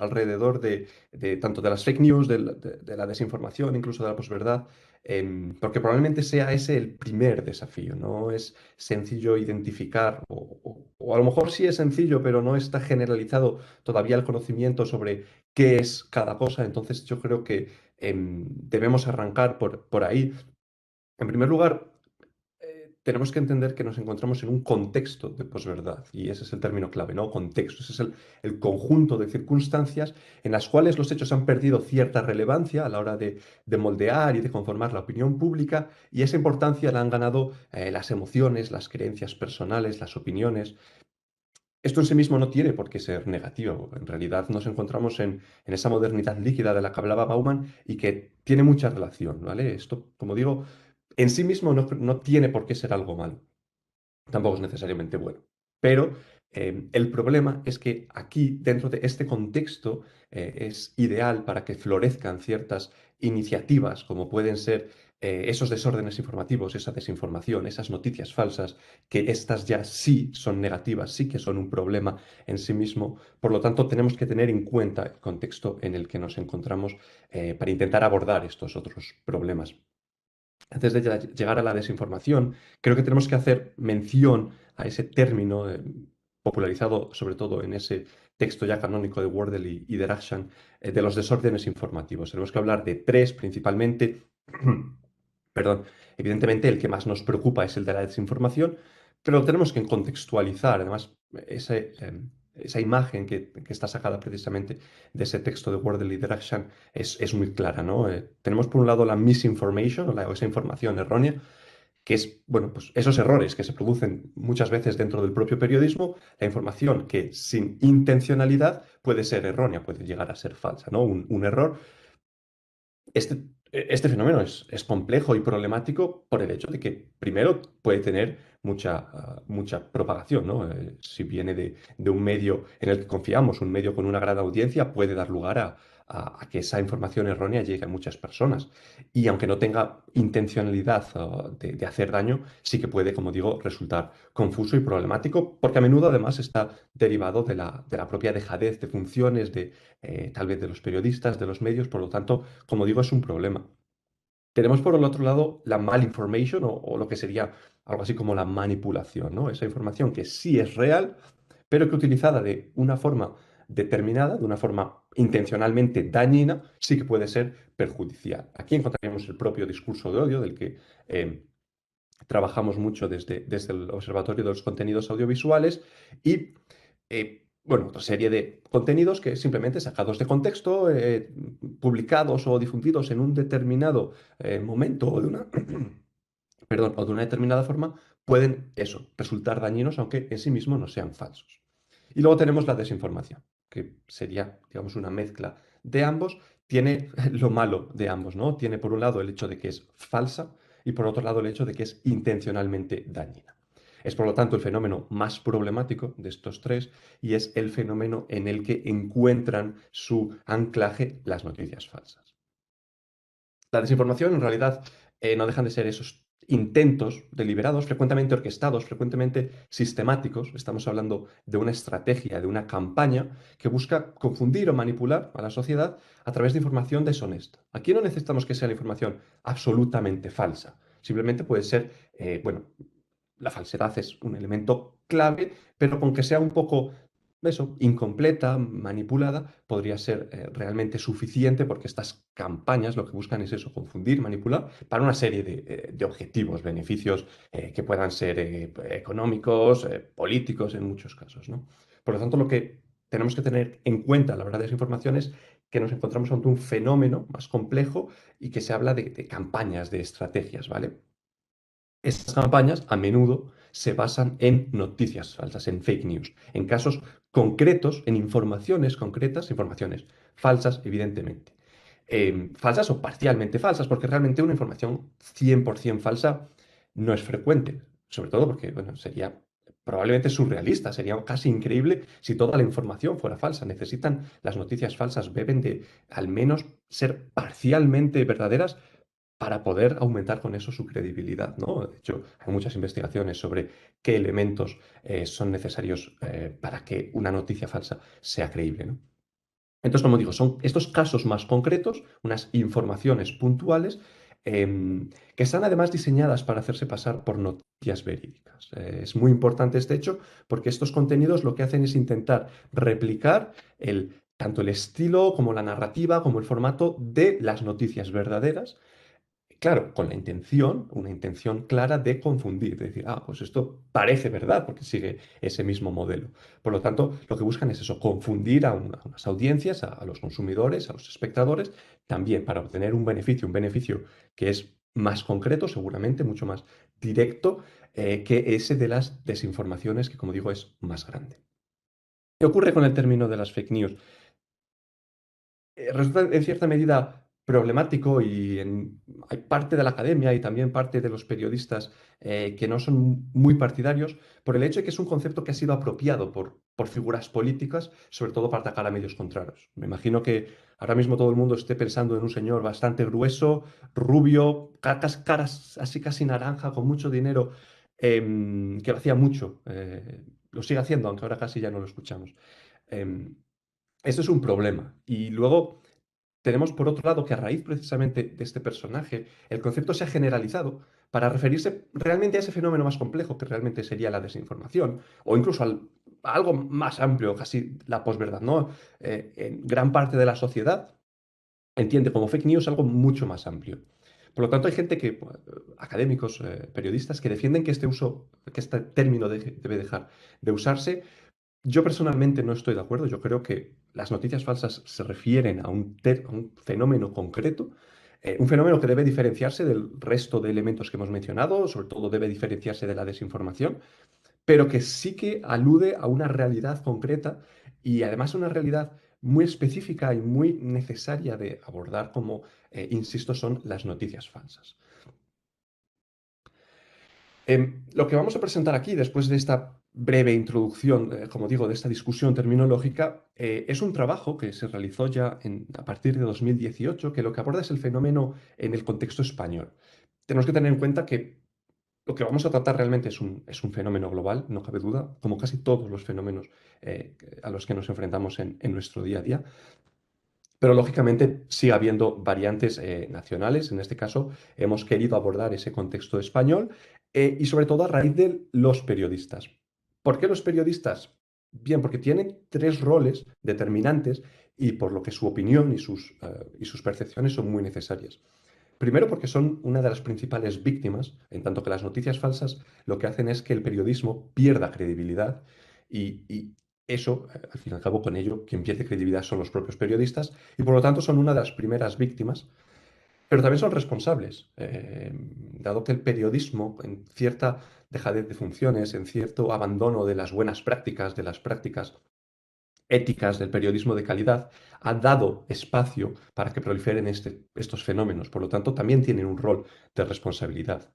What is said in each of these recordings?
alrededor de tanto de las fake news, de la desinformación, incluso de la posverdad, porque probablemente sea ese el primer desafío. No es sencillo identificar, o a lo mejor sí es sencillo, pero no está generalizado todavía el conocimiento sobre qué es cada cosa. Entonces yo creo que debemos arrancar por ahí. En primer lugar, tenemos que entender que nos encontramos en un contexto de posverdad, y ese es el término clave, ¿no? Contexto. Ese es el conjunto de circunstancias en las cuales los hechos han perdido cierta relevancia a la hora de moldear y de conformar la opinión pública, y esa importancia la han ganado las emociones, las creencias personales, las opiniones. Esto en sí mismo no tiene por qué ser negativo. En realidad nos encontramos en esa modernidad líquida de la que hablaba Bauman y que tiene mucha relación, ¿vale? Esto, como digo, en sí mismo no tiene por qué ser algo malo, tampoco es necesariamente bueno. Pero el problema es que aquí, dentro de este contexto, es ideal para que florezcan ciertas iniciativas, como pueden ser esos desórdenes informativos, esa desinformación, esas noticias falsas, que estas ya sí son negativas, sí que son un problema en sí mismo. Por lo tanto, tenemos que tener en cuenta el contexto en el que nos encontramos para intentar abordar estos otros problemas. Antes de llegar a la desinformación, creo que tenemos que hacer mención a ese término popularizado sobre todo en ese texto ya canónico de Wordle y de Rashan, de los desórdenes informativos. Tenemos que hablar de tres principalmente. Perdón, evidentemente el que más nos preocupa es el de la desinformación, pero tenemos que contextualizar, además, esa imagen que está sacada precisamente de ese texto de Wordle y de Rashan es muy clara, ¿no? Tenemos por un lado la misinformation, o esa información errónea, que es, bueno, pues esos errores que se producen muchas veces dentro del propio periodismo, la información que sin intencionalidad puede ser errónea, puede llegar a ser falsa, ¿no? Un error. Este fenómeno es complejo y problemático por el hecho de que, primero, puede tener mucha propagación, ¿no? Si viene de un medio en el que confiamos, un medio con una gran audiencia, puede dar lugar a que esa información errónea llegue a muchas personas. Y aunque no tenga intencionalidad, de hacer daño, sí que puede, como digo, resultar confuso y problemático, porque a menudo además está derivado de la propia dejadez de funciones, tal vez de los periodistas, de los medios. Por lo tanto, como digo, es un problema. Tenemos por el otro lado la malinformation, o lo que sería algo así como la manipulación, ¿no? Esa información que sí es real, pero que utilizada de una forma determinada, de una forma intencionalmente dañina, sí que puede ser perjudicial. Aquí encontraremos el propio discurso de odio del que eh, trabajamos mucho desde el Observatorio de los Contenidos Audiovisuales, y bueno, otra serie de contenidos que simplemente sacados de contexto, publicados o difundidos en un determinado momento o de una, perdón, o de una determinada forma, pueden eso, resultar dañinos, aunque en sí mismos no sean falsos. Y luego tenemos la desinformación, que sería, digamos, una mezcla de ambos. Tiene lo malo de ambos, ¿no? Tiene por un lado el hecho de que es falsa y por otro lado el hecho de que es intencionalmente dañina. Es por lo tanto el fenómeno más problemático de estos tres, y es el fenómeno en el que encuentran su anclaje las noticias falsas. La desinformación, en realidad, no dejan de ser esos intentos deliberados, frecuentemente orquestados, frecuentemente sistemáticos. Estamos hablando de una estrategia, de una campaña que busca confundir o manipular a la sociedad a través de información deshonesta. Aquí no necesitamos que sea la información absolutamente falsa. Simplemente puede ser, bueno, la falsedad es un elemento clave, pero con que sea un poco eso, incompleta, manipulada, podría ser realmente suficiente, porque estas campañas lo que buscan es eso, confundir, manipular, para una serie de objetivos, beneficios que puedan ser económicos, políticos en muchos casos, ¿no? Por lo tanto, lo que tenemos que tener en cuenta a la hora de desinformación es que nos encontramos ante un fenómeno más complejo y que se habla de campañas, de estrategias, ¿vale? Estas campañas a menudo se basan en noticias falsas, en fake news, en casos concretos, en informaciones concretas, informaciones falsas, evidentemente. Falsas o parcialmente falsas, porque realmente una información 100% falsa no es frecuente, sobre todo porque, bueno, sería probablemente surrealista, sería casi increíble si toda la información fuera falsa. Las noticias falsas beben de al menos ser parcialmente verdaderas para poder aumentar con eso su credibilidad, ¿no? De hecho, hay muchas investigaciones sobre qué elementos son necesarios para que una noticia falsa sea creíble, ¿no? Entonces, como digo, son estos casos más concretos, unas informaciones puntuales, que están además diseñadas para hacerse pasar por noticias verídicas. Es muy importante este hecho porque estos contenidos lo que hacen es intentar replicar tanto el estilo como la narrativa, como el formato de las noticias verdaderas. Claro, con la intención, una intención clara de confundir, de decir, pues esto parece verdad porque sigue ese mismo modelo. Por lo tanto, lo que buscan es eso, confundir a unas audiencias, a los consumidores, a los espectadores, también para obtener un beneficio que es más concreto, seguramente, mucho más directo, que ese de las desinformaciones, que como digo, es más grande. ¿Qué ocurre con el término de las fake news? Resulta en cierta medida problemático y hay parte de la academia y también parte de los periodistas que no son muy partidarios por el hecho de que es un concepto que ha sido apropiado por figuras políticas, sobre todo para atacar a medios contrarios. Me imagino que ahora mismo todo el mundo esté pensando en un señor bastante grueso, rubio, caras así casi naranja, con mucho dinero, que lo hacía mucho. Lo sigue haciendo, aunque ahora casi ya no lo escuchamos. Em, Eso es un problema. Y luego tenemos por otro lado que a raíz precisamente de este personaje, el concepto se ha generalizado para referirse realmente a ese fenómeno más complejo que realmente sería la desinformación, o incluso a algo más amplio, casi la posverdad, ¿no? En gran parte de la sociedad entiende como fake news algo mucho más amplio. Por lo tanto, hay gente que, académicos, periodistas, que defienden que este uso, que este término debe dejar de usarse. Yo personalmente no estoy de acuerdo. Yo creo que las noticias falsas se refieren a un fenómeno concreto, un fenómeno que debe diferenciarse del resto de elementos que hemos mencionado, sobre todo debe diferenciarse de la desinformación, pero que sí que alude a una realidad concreta y además una realidad muy específica y muy necesaria de abordar como, insisto, son las noticias falsas. Lo que vamos a presentar aquí, después de esta breve introducción, como digo, de esta discusión terminológica, es un trabajo que se realizó ya a partir de 2018, que lo que aborda es el fenómeno en el contexto español. Tenemos que tener en cuenta que lo que vamos a tratar realmente es un fenómeno global, no cabe duda, como casi todos los fenómenos a los que nos enfrentamos en nuestro día a día. Pero lógicamente sigue habiendo variantes nacionales. En este caso, hemos querido abordar ese contexto español y sobre todo a raíz de los periodistas. ¿Por qué los periodistas? Bien, porque tienen tres roles determinantes y por lo que su opinión y sus percepciones son muy necesarias. Primero, porque son una de las principales víctimas, en tanto que las noticias falsas lo que hacen es que el periodismo pierda credibilidad y eso, al fin y al cabo, con ello, quien pierde credibilidad son los propios periodistas y por lo tanto son una de las primeras víctimas, pero también son responsables, dado que el periodismo, en cierta dejadez de funciones, en cierto abandono de las buenas prácticas, de las prácticas éticas del periodismo de calidad, ha dado espacio para que proliferen estos fenómenos. Por lo tanto, también tienen un rol de responsabilidad.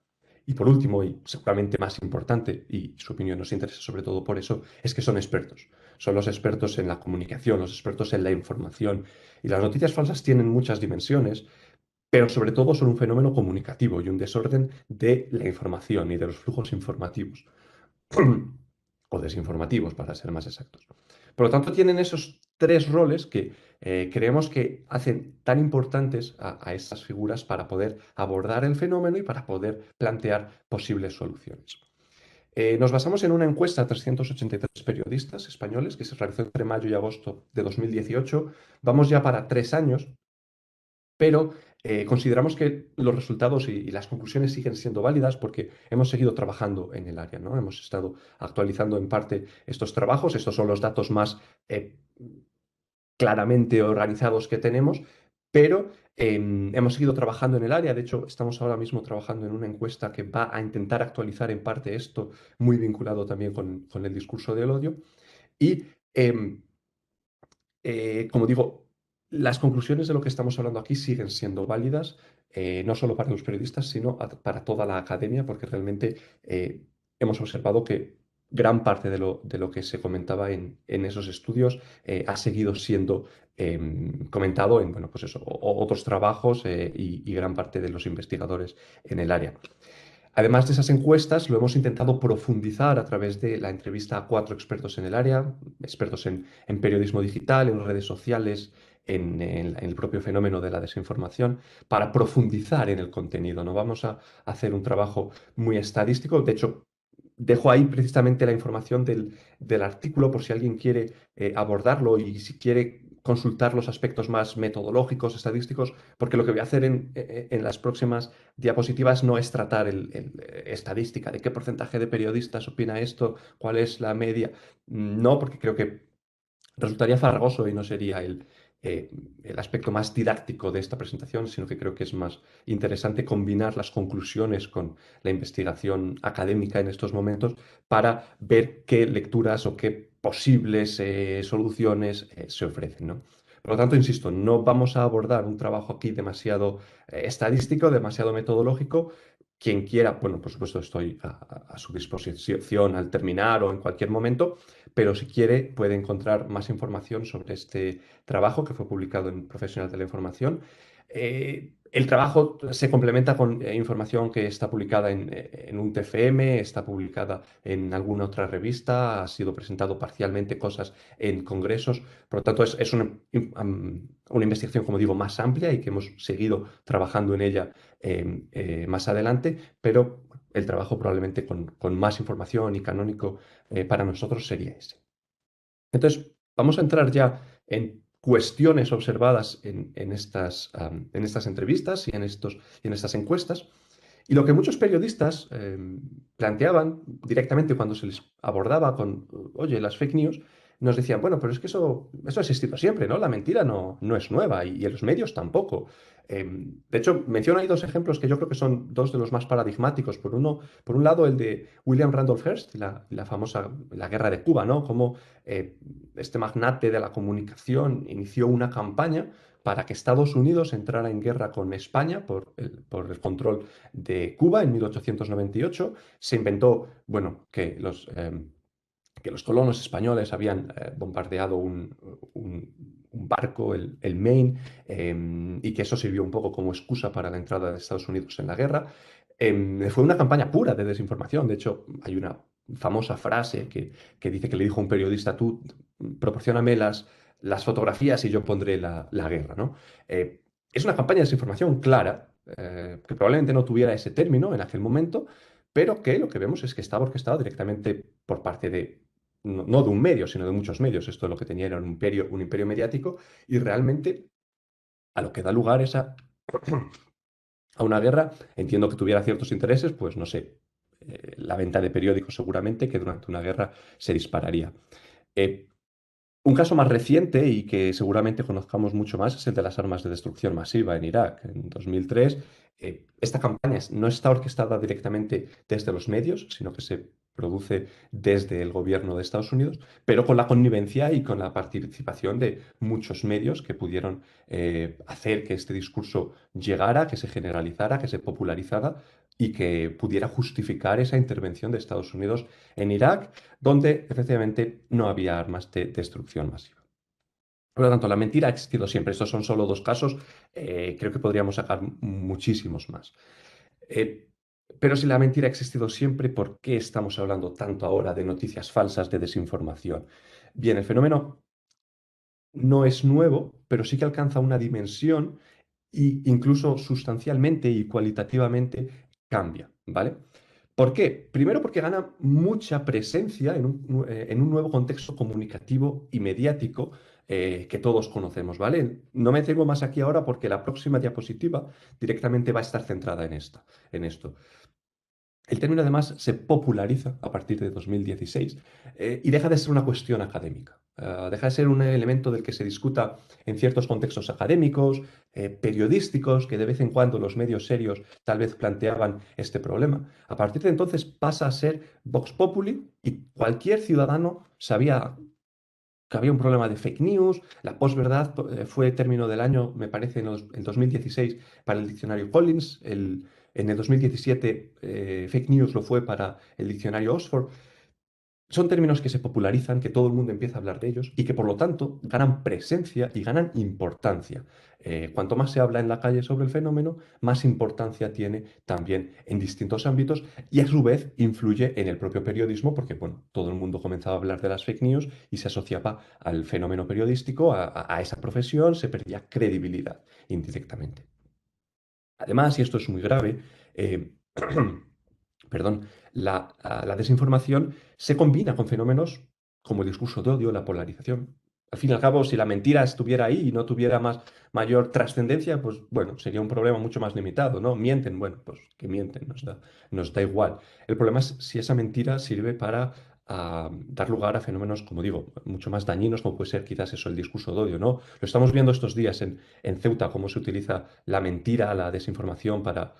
Y por último, y seguramente más importante, y su opinión nos interesa sobre todo por eso, es que son expertos. Son los expertos en la comunicación, los expertos en la información. Y las noticias falsas tienen muchas dimensiones, pero sobre todo son un fenómeno comunicativo y un desorden de la información y de los flujos informativos. O desinformativos, para ser más exactos. Por lo tanto, tienen esos tres roles que creemos que hacen tan importantes a estas figuras para poder abordar el fenómeno y para poder plantear posibles soluciones. Nos basamos en una encuesta a 383 periodistas españoles que se realizó entre mayo y agosto de 2018. Vamos ya para 3 años, pero consideramos que los resultados y las conclusiones siguen siendo válidas porque hemos seguido trabajando en el área, ¿no? Hemos estado actualizando en parte estos trabajos. Estos son los datos más claramente organizados que tenemos, pero hemos seguido trabajando en el área. De hecho, estamos ahora mismo trabajando en una encuesta que va a intentar actualizar en parte esto, muy vinculado también con el discurso del odio. Y em, como digo, las conclusiones de lo que estamos hablando aquí siguen siendo válidas, no solo para los periodistas, sino para toda la academia, porque realmente hemos observado que gran parte de lo que se comentaba en esos estudios ha seguido siendo comentado en, bueno, pues eso, otros trabajos y gran parte de los investigadores en el área. Además de esas encuestas, lo hemos intentado profundizar a través de la entrevista a 4 expertos en el área, expertos en periodismo digital, en redes sociales, en el propio fenómeno de la desinformación, para profundizar en el contenido. No vamos a hacer un trabajo muy estadístico. De hecho, dejo ahí precisamente la información del artículo por si alguien quiere abordarlo y si quiere consultar los aspectos más metodológicos, estadísticos, porque lo que voy a hacer en las próximas diapositivas no es tratar estadística de qué porcentaje de periodistas opina esto, cuál es la media. No, porque creo que resultaría farragoso y no sería el aspecto más didáctico de esta presentación, sino que creo que es más interesante combinar las conclusiones con la investigación académica en estos momentos para ver qué lecturas o qué posibles soluciones se ofrecen, ¿no? Por lo tanto, insisto, no vamos a abordar un trabajo aquí demasiado estadístico, demasiado metodológico. Quien quiera, bueno, por supuesto, estoy a su disposición al terminar o en cualquier momento, pero si quiere puede encontrar más información sobre este trabajo que fue publicado en Profesional de la Información. El trabajo se complementa con información que está publicada en un TFM, está publicada en alguna otra revista, ha sido presentado parcialmente cosas en congresos. Por lo tanto, es una investigación, como digo, más amplia y que hemos seguido trabajando en ella más adelante, pero el trabajo probablemente con más información y canónico para nosotros sería ese. Entonces, vamos a entrar ya en cuestiones observadas en estas entrevistas y en estas encuestas. Y lo que muchos periodistas planteaban directamente cuando se les abordaba con, oye, las fake news, nos decían, bueno, pero es que eso ha existido siempre, ¿no? La mentira no es nueva y en los medios tampoco. De hecho, menciono ahí 2 ejemplos que yo creo que son 2 de los más paradigmáticos. Por un lado, el de William Randolph Hearst, la famosa la guerra de Cuba, ¿no? Cómo este magnate de la comunicación inició una campaña para que Estados Unidos entrara en guerra con España por el control de Cuba en 1898. Se inventó, bueno, que los colonos españoles habían bombardeado un barco, el Maine, y que eso sirvió un poco como excusa para la entrada de Estados Unidos en la guerra. Fue una campaña pura de desinformación. De hecho, hay una famosa frase que dice que le dijo un periodista, tú proporcióname las fotografías y yo pondré la guerra, ¿no? Es una campaña de desinformación clara, que probablemente no tuviera ese término en aquel momento, pero que lo que vemos es que estaba orquestado directamente por parte no de un medio, sino de muchos medios. Esto lo que tenía era un imperio mediático y realmente a lo que da lugar es a una guerra. Entiendo que tuviera ciertos intereses, pues no sé, la venta de periódicos seguramente, que durante una guerra se dispararía. Eh, un caso más reciente y que seguramente conozcamos mucho más es el de las armas de destrucción masiva en Irak. En 2003, esta campaña no está orquestada directamente desde los medios, sino que se produce desde el gobierno de Estados Unidos, pero con la connivencia y con la participación de muchos medios que pudieron hacer que este discurso llegara, que se generalizara, que se popularizara y que pudiera justificar esa intervención de Estados Unidos en Irak, donde efectivamente no había armas de destrucción masiva. Por lo tanto, la mentira ha existido siempre. Estos son solo 2 casos. Creo que podríamos sacar muchísimos más. Eh, pero si la mentira ha existido siempre, ¿por qué estamos hablando tanto ahora de noticias falsas, de desinformación? Bien, el fenómeno no es nuevo, pero sí que alcanza una dimensión e incluso sustancialmente y cualitativamente cambia, ¿vale? ¿Por qué? Primero porque gana mucha presencia en un nuevo contexto comunicativo y mediático que todos conocemos, ¿vale? No me tengo más aquí ahora porque la próxima diapositiva directamente va a estar centrada en esto. El término además se populariza a partir de 2016 y deja de ser una cuestión académica. Deja de ser un elemento del que se discuta en ciertos contextos académicos, periodísticos, que de vez en cuando los medios serios tal vez planteaban este problema. A partir de entonces pasa a ser Vox Populi y cualquier ciudadano sabía que había un problema de fake news. La posverdad fue término del año, me parece, en 2016 para el diccionario Collins. En el 2017 fake news lo fue para el diccionario Oxford. son términos que se popularizan, que todo el mundo empieza a hablar de ellos y que por lo tanto ganan presencia y ganan importancia. Cuanto más se habla en la calle sobre el fenómeno, más importancia tiene también en distintos ámbitos y a su vez influye en el propio periodismo porque bueno, todo el mundo comenzaba a hablar de las fake news y se asociaba al fenómeno periodístico, a esa profesión, se perdía credibilidad indirectamente. Además, y esto es muy grave, eh, perdón, la desinformación se combina con fenómenos como el discurso de odio, la polarización. Al fin y al cabo, si la mentira estuviera ahí y no tuviera mayor trascendencia, pues bueno, sería un problema mucho más limitado, ¿no? Mienten, bueno, pues que mienten, nos da igual. El problema es si esa mentira sirve para dar lugar a fenómenos, como digo, mucho más dañinos, como puede ser quizás eso, el discurso de odio, ¿no? Lo estamos viendo estos días en Ceuta, cómo se utiliza la mentira, la desinformación para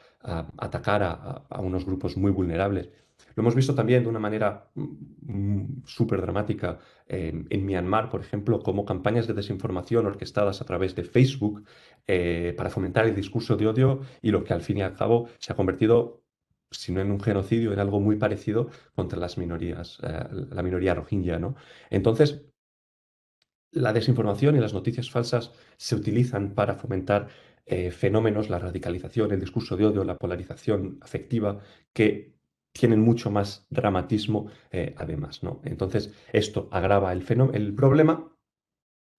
atacar a unos grupos muy vulnerables. Lo hemos visto también de una manera súper dramática en Myanmar, por ejemplo, como campañas de desinformación orquestadas a través de Facebook para fomentar el discurso de odio y lo que al fin y al cabo se ha convertido, si no en un genocidio, en algo muy parecido contra las minorías, la minoría rohingya, ¿no? Entonces, la desinformación y las noticias falsas se utilizan para fomentar fenómenos, la radicalización, el discurso de odio, la polarización afectiva, que tienen mucho más dramatismo además, ¿no? Entonces, esto agrava el problema.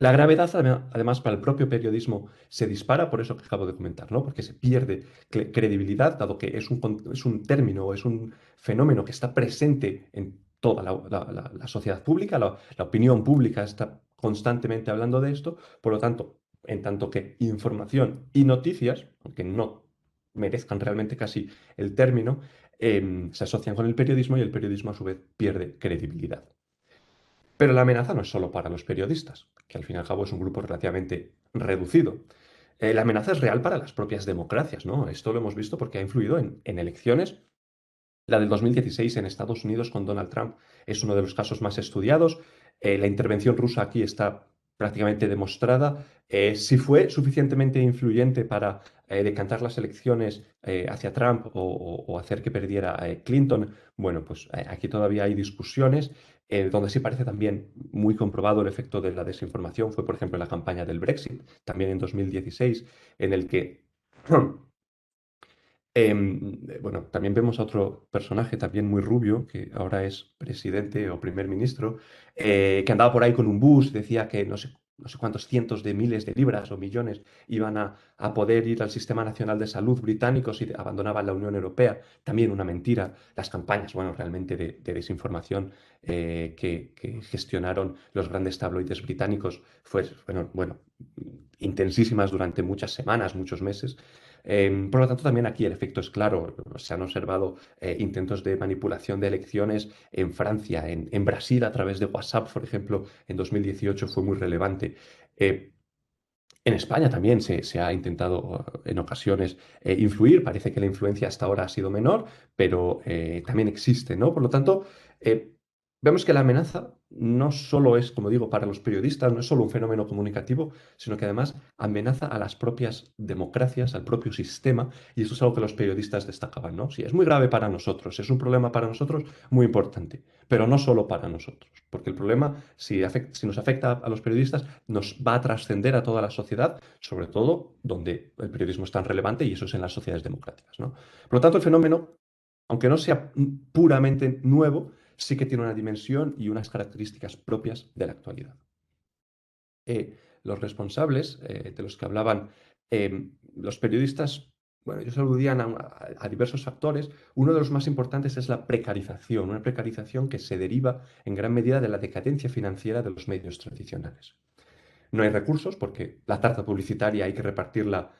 La gravedad, además, para el propio periodismo se dispara, por eso que acabo de comentar, ¿no? Porque se pierde credibilidad, dado que es un término, es un fenómeno que está presente en toda la sociedad pública, la opinión pública está constantemente hablando de esto, por lo tanto, en tanto que información y noticias, aunque no merezcan realmente casi el término, se asocian con el periodismo y el periodismo a su vez pierde credibilidad. Pero la amenaza no es solo para los periodistas, que al fin y al cabo es un grupo relativamente reducido. La amenaza es real para las propias democracias, ¿no? Esto lo hemos visto porque ha influido en elecciones. La del 2016 en Estados Unidos con Donald Trump es uno de los casos más estudiados. La intervención rusa aquí está prácticamente demostrada. Si fue suficientemente influyente para decantar las elecciones hacia Trump o hacer que perdiera Clinton, bueno, pues aquí todavía hay discusiones. Donde sí parece también muy comprobado el efecto de la desinformación fue, por ejemplo, en la campaña del Brexit, también en 2016, en el que bueno, también vemos a otro personaje también muy rubio, que ahora es presidente o primer ministro, que andaba por ahí con un bus, decía que no sé cuántos cientos de miles de libras o millones iban a poder ir al Sistema Nacional de Salud británico si abandonaban la Unión Europea. También una mentira. Las campañas, bueno, realmente de desinformación que gestionaron los grandes tabloides británicos bueno, intensísimas durante muchas semanas, muchos meses. Por lo tanto, también aquí el efecto es claro. Se han observado intentos de manipulación de elecciones en Francia, en Brasil a través de WhatsApp, por ejemplo, en 2018 fue muy relevante. Eh, en España también se ha intentado en ocasiones influir. Parece que la influencia hasta ahora ha sido menor, pero también existe, ¿no? Por lo tanto, eh, vemos que la amenaza no solo es, como digo, para los periodistas, no es solo un fenómeno comunicativo, sino que además amenaza a las propias democracias, al propio sistema, y eso es algo que los periodistas destacaban, ¿no? Sí, es muy grave para nosotros, es un problema para nosotros muy importante, pero no solo para nosotros, porque el problema, si nos afecta a los periodistas, nos va a trascender a toda la sociedad, sobre todo donde el periodismo es tan relevante y eso es en las sociedades democráticas, ¿no? Por lo tanto, el fenómeno, aunque no sea puramente nuevo, sí que tiene una dimensión y unas características propias de la actualidad. Los responsables de los que hablaban los periodistas, bueno, ellos aludían a diversos factores. Uno de los más importantes es la precarización, una precarización que se deriva en gran medida de la decadencia financiera de los medios tradicionales. No hay recursos porque la tarta publicitaria hay que repartirla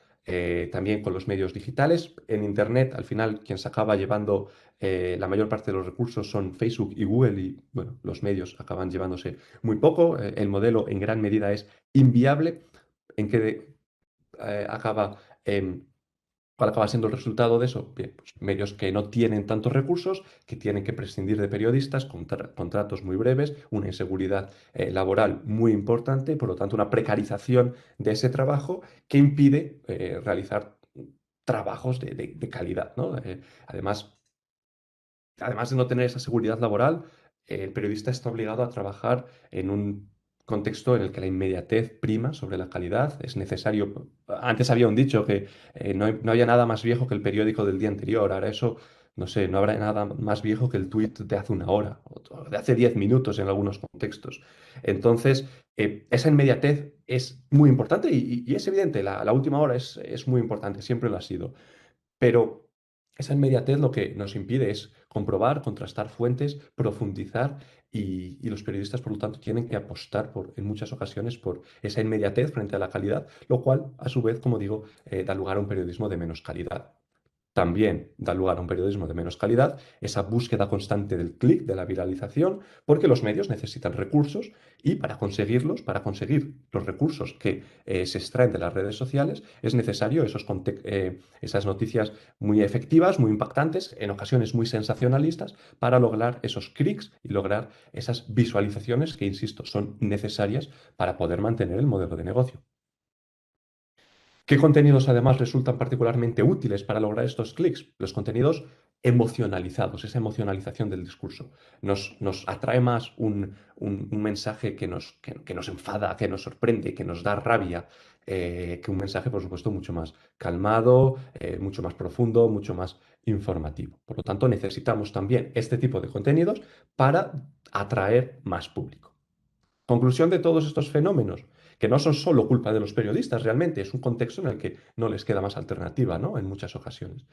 también con los medios digitales. En Internet, al final, quien se acaba llevando la mayor parte de los recursos son Facebook y Google y, bueno, los medios acaban llevándose muy poco. El modelo en gran medida es inviable. ¿En qué acaba? ¿Cuál acaba siendo el resultado de eso? Bien, pues medios que no tienen tantos recursos, que tienen que prescindir de periodistas, contratos muy breves, una inseguridad laboral muy importante, por lo tanto una precarización de ese trabajo que impide realizar trabajos de calidad, ¿no? Además de no tener esa seguridad laboral, el periodista está obligado a trabajar en un contexto en el que la inmediatez prima sobre la calidad. Es necesario. Antes había un dicho que no había nada más viejo que el periódico del día anterior. Ahora eso, no sé, no habrá nada más viejo que el tuit de hace una hora o de hace 10 minutos en algunos contextos. Entonces, esa inmediatez es muy importante y es evidente. La última hora es muy importante, siempre lo ha sido. Pero esa inmediatez lo que nos impide es comprobar, contrastar fuentes, profundizar y los periodistas, por lo tanto, tienen que apostar en muchas ocasiones por esa inmediatez frente a la calidad, lo cual, a su vez, como digo, da lugar a un periodismo de menos calidad. También da lugar a un periodismo de menos calidad, esa búsqueda constante del clic, de la viralización, porque los medios necesitan recursos y para conseguirlos, para conseguir los recursos que se extraen de las redes sociales, es necesario esas noticias muy efectivas, muy impactantes, en ocasiones muy sensacionalistas, para lograr esos clics y lograr esas visualizaciones que, insisto, son necesarias para poder mantener el modelo de negocio. ¿Qué contenidos además resultan particularmente útiles para lograr estos clics? Los contenidos emocionalizados, esa emocionalización del discurso. Nos atrae más un mensaje que nos enfada, que nos sorprende, que nos da rabia, que un mensaje, por supuesto, mucho más calmado, mucho más profundo, mucho más informativo. Por lo tanto, necesitamos también este tipo de contenidos para atraer más público. Conclusión de todos estos fenómenos, que no son solo culpa de los periodistas realmente, es un contexto en el que no les queda más alternativa, ¿no? En muchas ocasiones.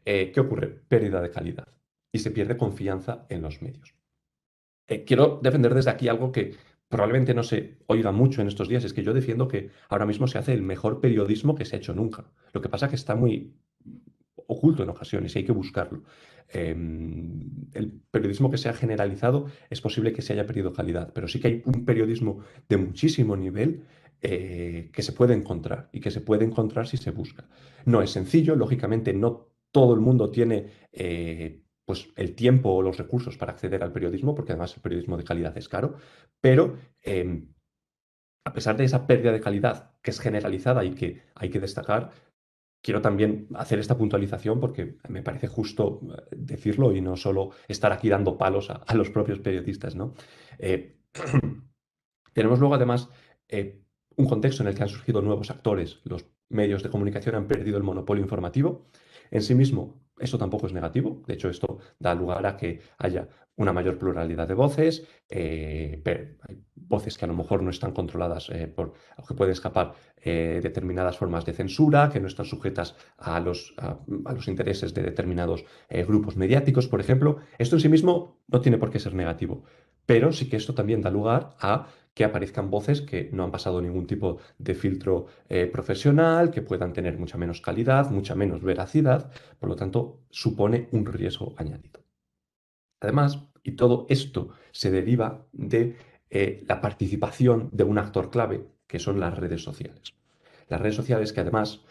¿Qué ocurre? Pérdida de calidad y se pierde confianza en los medios. Quiero defender desde aquí algo que probablemente no se oiga mucho en estos días, es que yo defiendo que ahora mismo se hace el mejor periodismo que se ha hecho nunca. Lo que pasa es que está muy oculto en ocasiones y hay que buscarlo. El periodismo que se ha generalizado es posible que se haya perdido calidad, pero sí que hay un periodismo de muchísimo nivel que se puede encontrar y que se puede encontrar si se busca. No es sencillo, lógicamente no todo el mundo tiene pues el tiempo o los recursos para acceder al periodismo, porque además el periodismo de calidad es caro, pero a pesar de esa pérdida de calidad que es generalizada y que hay que destacar, quiero también hacer esta puntualización porque me parece justo decirlo y no solo estar aquí dando palos a los propios periodistas, ¿no? Eh, Tenemos luego además un contexto en el que han surgido nuevos actores. Los medios de comunicación han perdido el monopolio informativo. En sí mismo, eso tampoco es negativo. De hecho, esto da lugar a que haya una mayor pluralidad de voces, hay voces que a lo mejor no están controladas o que pueden escapar determinadas formas de censura, que no están sujetas a los intereses de determinados grupos mediáticos, por ejemplo. Esto en sí mismo no tiene por qué ser negativo, pero sí que esto también da lugar a que aparezcan voces que no han pasado ningún tipo de filtro profesional, que puedan tener mucha menos calidad, mucha menos veracidad, por lo tanto, supone un riesgo añadido. Además, y todo esto se deriva de la participación de un actor clave, que son las redes sociales. Las redes sociales que además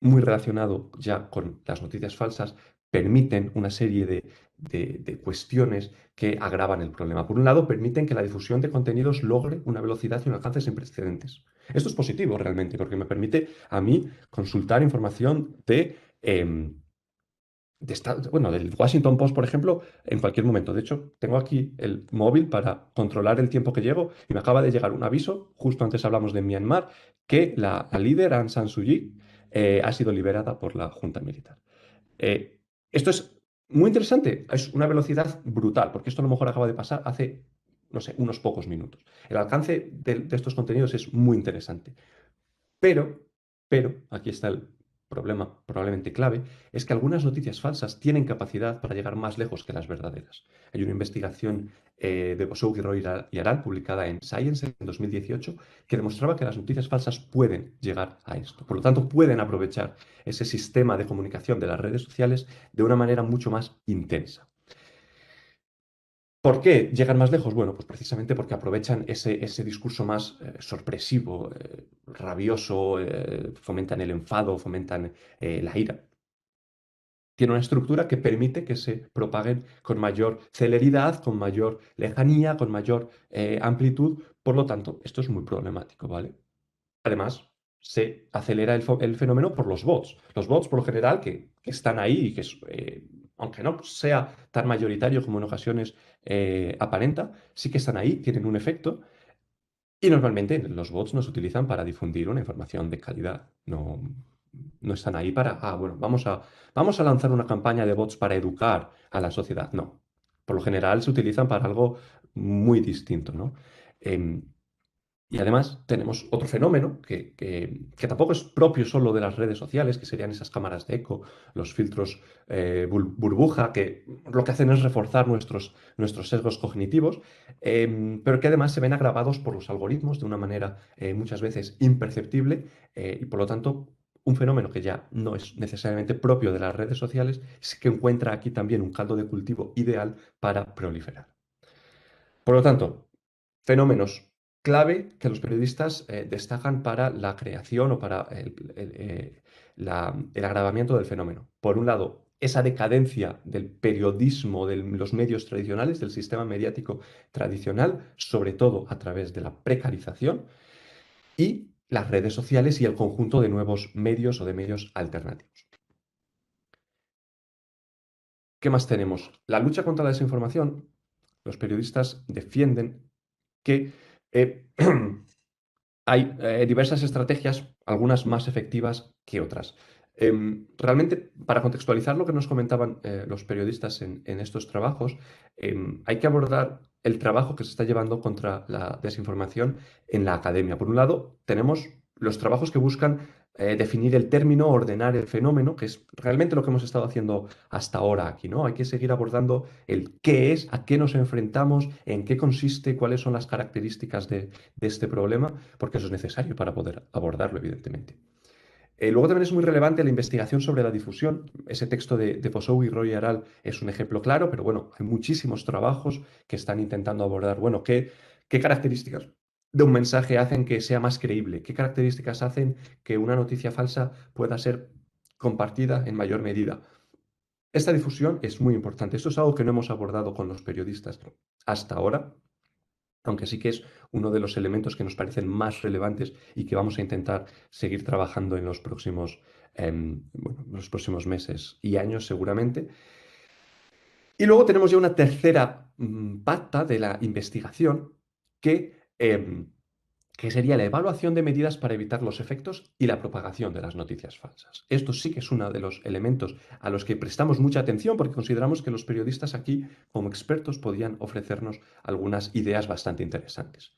muy relacionado ya con las noticias falsas, permiten una serie de cuestiones que agravan el problema. Por un lado, permiten que la difusión de contenidos logre una velocidad y un alcance sin precedentes. Esto es positivo realmente, porque me permite a mí consultar información bueno, del Washington Post, por ejemplo, en cualquier momento. De hecho, tengo aquí el móvil para controlar el tiempo que llego y me acaba de llegar un aviso, justo antes hablamos de Myanmar, que la líder Aung San Suu Kyi ha sido liberada por la Junta Militar. Eh, Esto es muy interesante, es una velocidad brutal, porque esto a lo mejor acaba de pasar hace, no sé, unos pocos minutos. El alcance de estos contenidos es muy interesante. Pero, aquí está el problema probablemente clave, es que algunas noticias falsas tienen capacidad para llegar más lejos que las verdaderas. Hay una investigación de Bosou, Roy y Aral, publicada en Science en 2018, que demostraba que las noticias falsas pueden llegar a esto. Por lo tanto, pueden aprovechar ese sistema de comunicación de las redes sociales de una manera mucho más intensa. ¿Por qué llegan más lejos? Bueno, pues precisamente porque aprovechan ese discurso más sorpresivo, rabioso, fomentan el enfado, fomentan la ira. Tiene una estructura que permite que se propaguen con mayor celeridad, con mayor lejanía, con mayor amplitud. Por lo tanto, esto es muy problemático, ¿vale? Además, se acelera el fenómeno por los bots. Los bots, por lo general, que están ahí y que aunque no sea tan mayoritario como en ocasiones aparenta, sí que están ahí, tienen un efecto. Y normalmente los bots no se utilizan para difundir una información de calidad. No, no están ahí para, bueno, vamos a lanzar una campaña de bots para educar a la sociedad. No. Por lo general se utilizan para algo muy distinto, ¿no? Em, y además tenemos otro fenómeno que tampoco es propio solo de las redes sociales, que serían esas cámaras de eco, los filtros burbuja, que lo que hacen es reforzar nuestros sesgos cognitivos, pero que además se ven agravados por los algoritmos de una manera muchas veces imperceptible y por lo tanto un fenómeno que ya no es necesariamente propio de las redes sociales, es que encuentra aquí también un caldo de cultivo ideal para proliferar. Por lo tanto, fenómenos clave que los periodistas destacan para la creación o para el agravamiento del fenómeno. Por un lado, esa decadencia del periodismo, de los medios tradicionales, del sistema mediático tradicional, sobre todo a través de la precarización, y las redes sociales y el conjunto de nuevos medios o de medios alternativos. ¿Qué más tenemos? La lucha contra la desinformación. Los periodistas defienden que hay diversas estrategias, algunas más efectivas que otras. Realmente, para contextualizar lo que nos comentaban los periodistas en estos trabajos, hay que abordar el trabajo que se está llevando contra la desinformación en la academia. Por un lado, tenemos los trabajos que buscan definir el término, ordenar el fenómeno, que es realmente lo que hemos estado haciendo hasta ahora aquí, ¿no? Hay que seguir abordando el qué es, a qué nos enfrentamos, en qué consiste, cuáles son las características de este problema, porque eso es necesario para poder abordarlo, evidentemente. Luego también es muy relevante la investigación sobre la difusión. Ese texto de Posou y Roy Aral es un ejemplo claro, pero bueno, hay muchísimos trabajos que están intentando abordar, bueno, qué características de un mensaje hacen que sea más creíble, qué características hacen que una noticia falsa pueda ser compartida en mayor medida. Esta difusión es muy importante. Esto es algo que no hemos abordado con los periodistas hasta ahora, aunque sí que es uno de los elementos que nos parecen más relevantes y que vamos a intentar seguir trabajando en bueno, los próximos meses y años seguramente. Y luego tenemos ya una tercera pata de la investigación que sería la evaluación de medidas para evitar los efectos y la propagación de las noticias falsas. Esto sí que es uno de los elementos a los que prestamos mucha atención porque consideramos que los periodistas aquí, como expertos, podían ofrecernos algunas ideas bastante interesantes.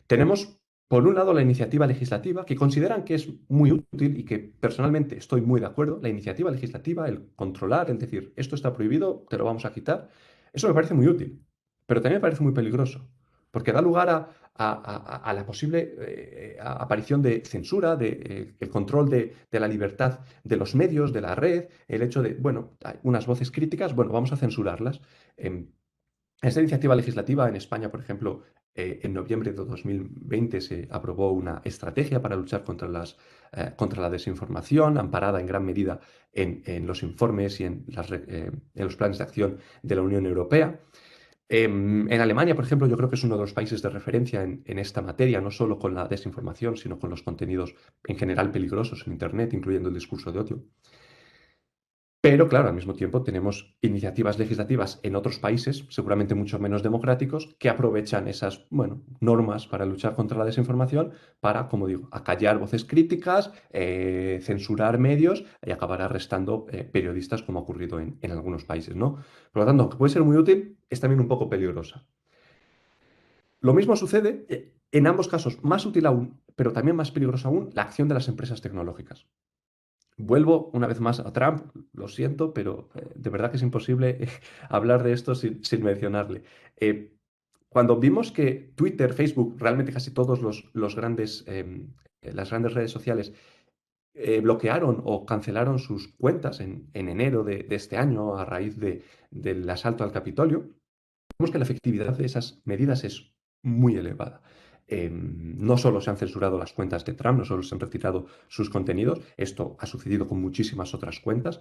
Tenemos, por un lado, la iniciativa legislativa, que consideran que es muy útil y que personalmente estoy muy de acuerdo. La iniciativa legislativa, el controlar, el decir, esto está prohibido, te lo vamos a quitar, eso me parece muy útil, pero también me parece muy peligroso, porque da lugar a la posible aparición de censura, de, el control de la libertad de los medios, de la red, el hecho de, bueno, hay unas voces críticas, bueno, vamos a censurarlas. Em, esta iniciativa legislativa en España, por ejemplo, en noviembre de 2020 se aprobó una estrategia para luchar contra la desinformación, amparada en gran medida en los informes y en los planes de acción de la Unión Europea. En Alemania, por ejemplo, yo creo que es uno de los países de referencia en esta materia, no solo con la desinformación, sino con los contenidos en general peligrosos en Internet, incluyendo el discurso de odio. Pero claro, al mismo tiempo tenemos iniciativas legislativas en otros países, seguramente mucho menos democráticos, que aprovechan esas, bueno, normas para luchar contra la desinformación para, como digo, acallar voces críticas, censurar medios y acabar arrestando periodistas, como ha ocurrido en algunos países, ¿no? Por lo tanto, aunque puede ser muy útil, es también un poco peligrosa. Lo mismo sucede en ambos casos, más útil aún, pero también más peligrosa aún, la acción de las empresas tecnológicas. Vuelvo una vez más a Trump, lo siento, pero de verdad que es imposible hablar de esto sin mencionarle. Eh, Cuando vimos que Twitter, Facebook, realmente casi todos los grandes, las grandes redes sociales bloquearon o cancelaron sus cuentas en enero de este año a raíz del asalto al Capitolio, vemos que la efectividad de esas medidas es muy elevada. No solo se han censurado las cuentas de Trump, no solo se han retirado sus contenidos, esto ha sucedido con muchísimas otras cuentas,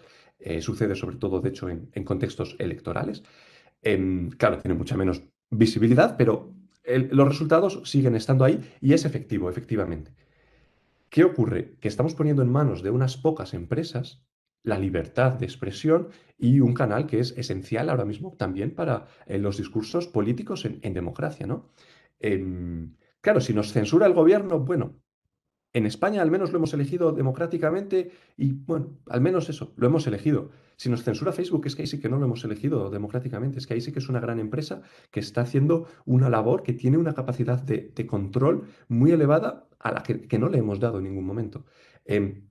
sucede sobre todo, de hecho, en contextos electorales. Claro, tiene mucha menos visibilidad, pero los resultados siguen estando ahí y es efectivo, efectivamente. ¿Qué ocurre? Que estamos poniendo en manos de unas pocas empresas la libertad de expresión y un canal que es esencial ahora mismo también para los discursos políticos en democracia, ¿no? Claro, si nos censura el gobierno, bueno, en España al menos lo hemos elegido democráticamente y bueno, al menos eso, lo hemos elegido. Si nos censura Facebook es que ahí sí que no lo hemos elegido democráticamente, es que ahí sí que es una gran empresa que está haciendo una labor que tiene una capacidad de control muy elevada a la que no le hemos dado en ningún momento. Em,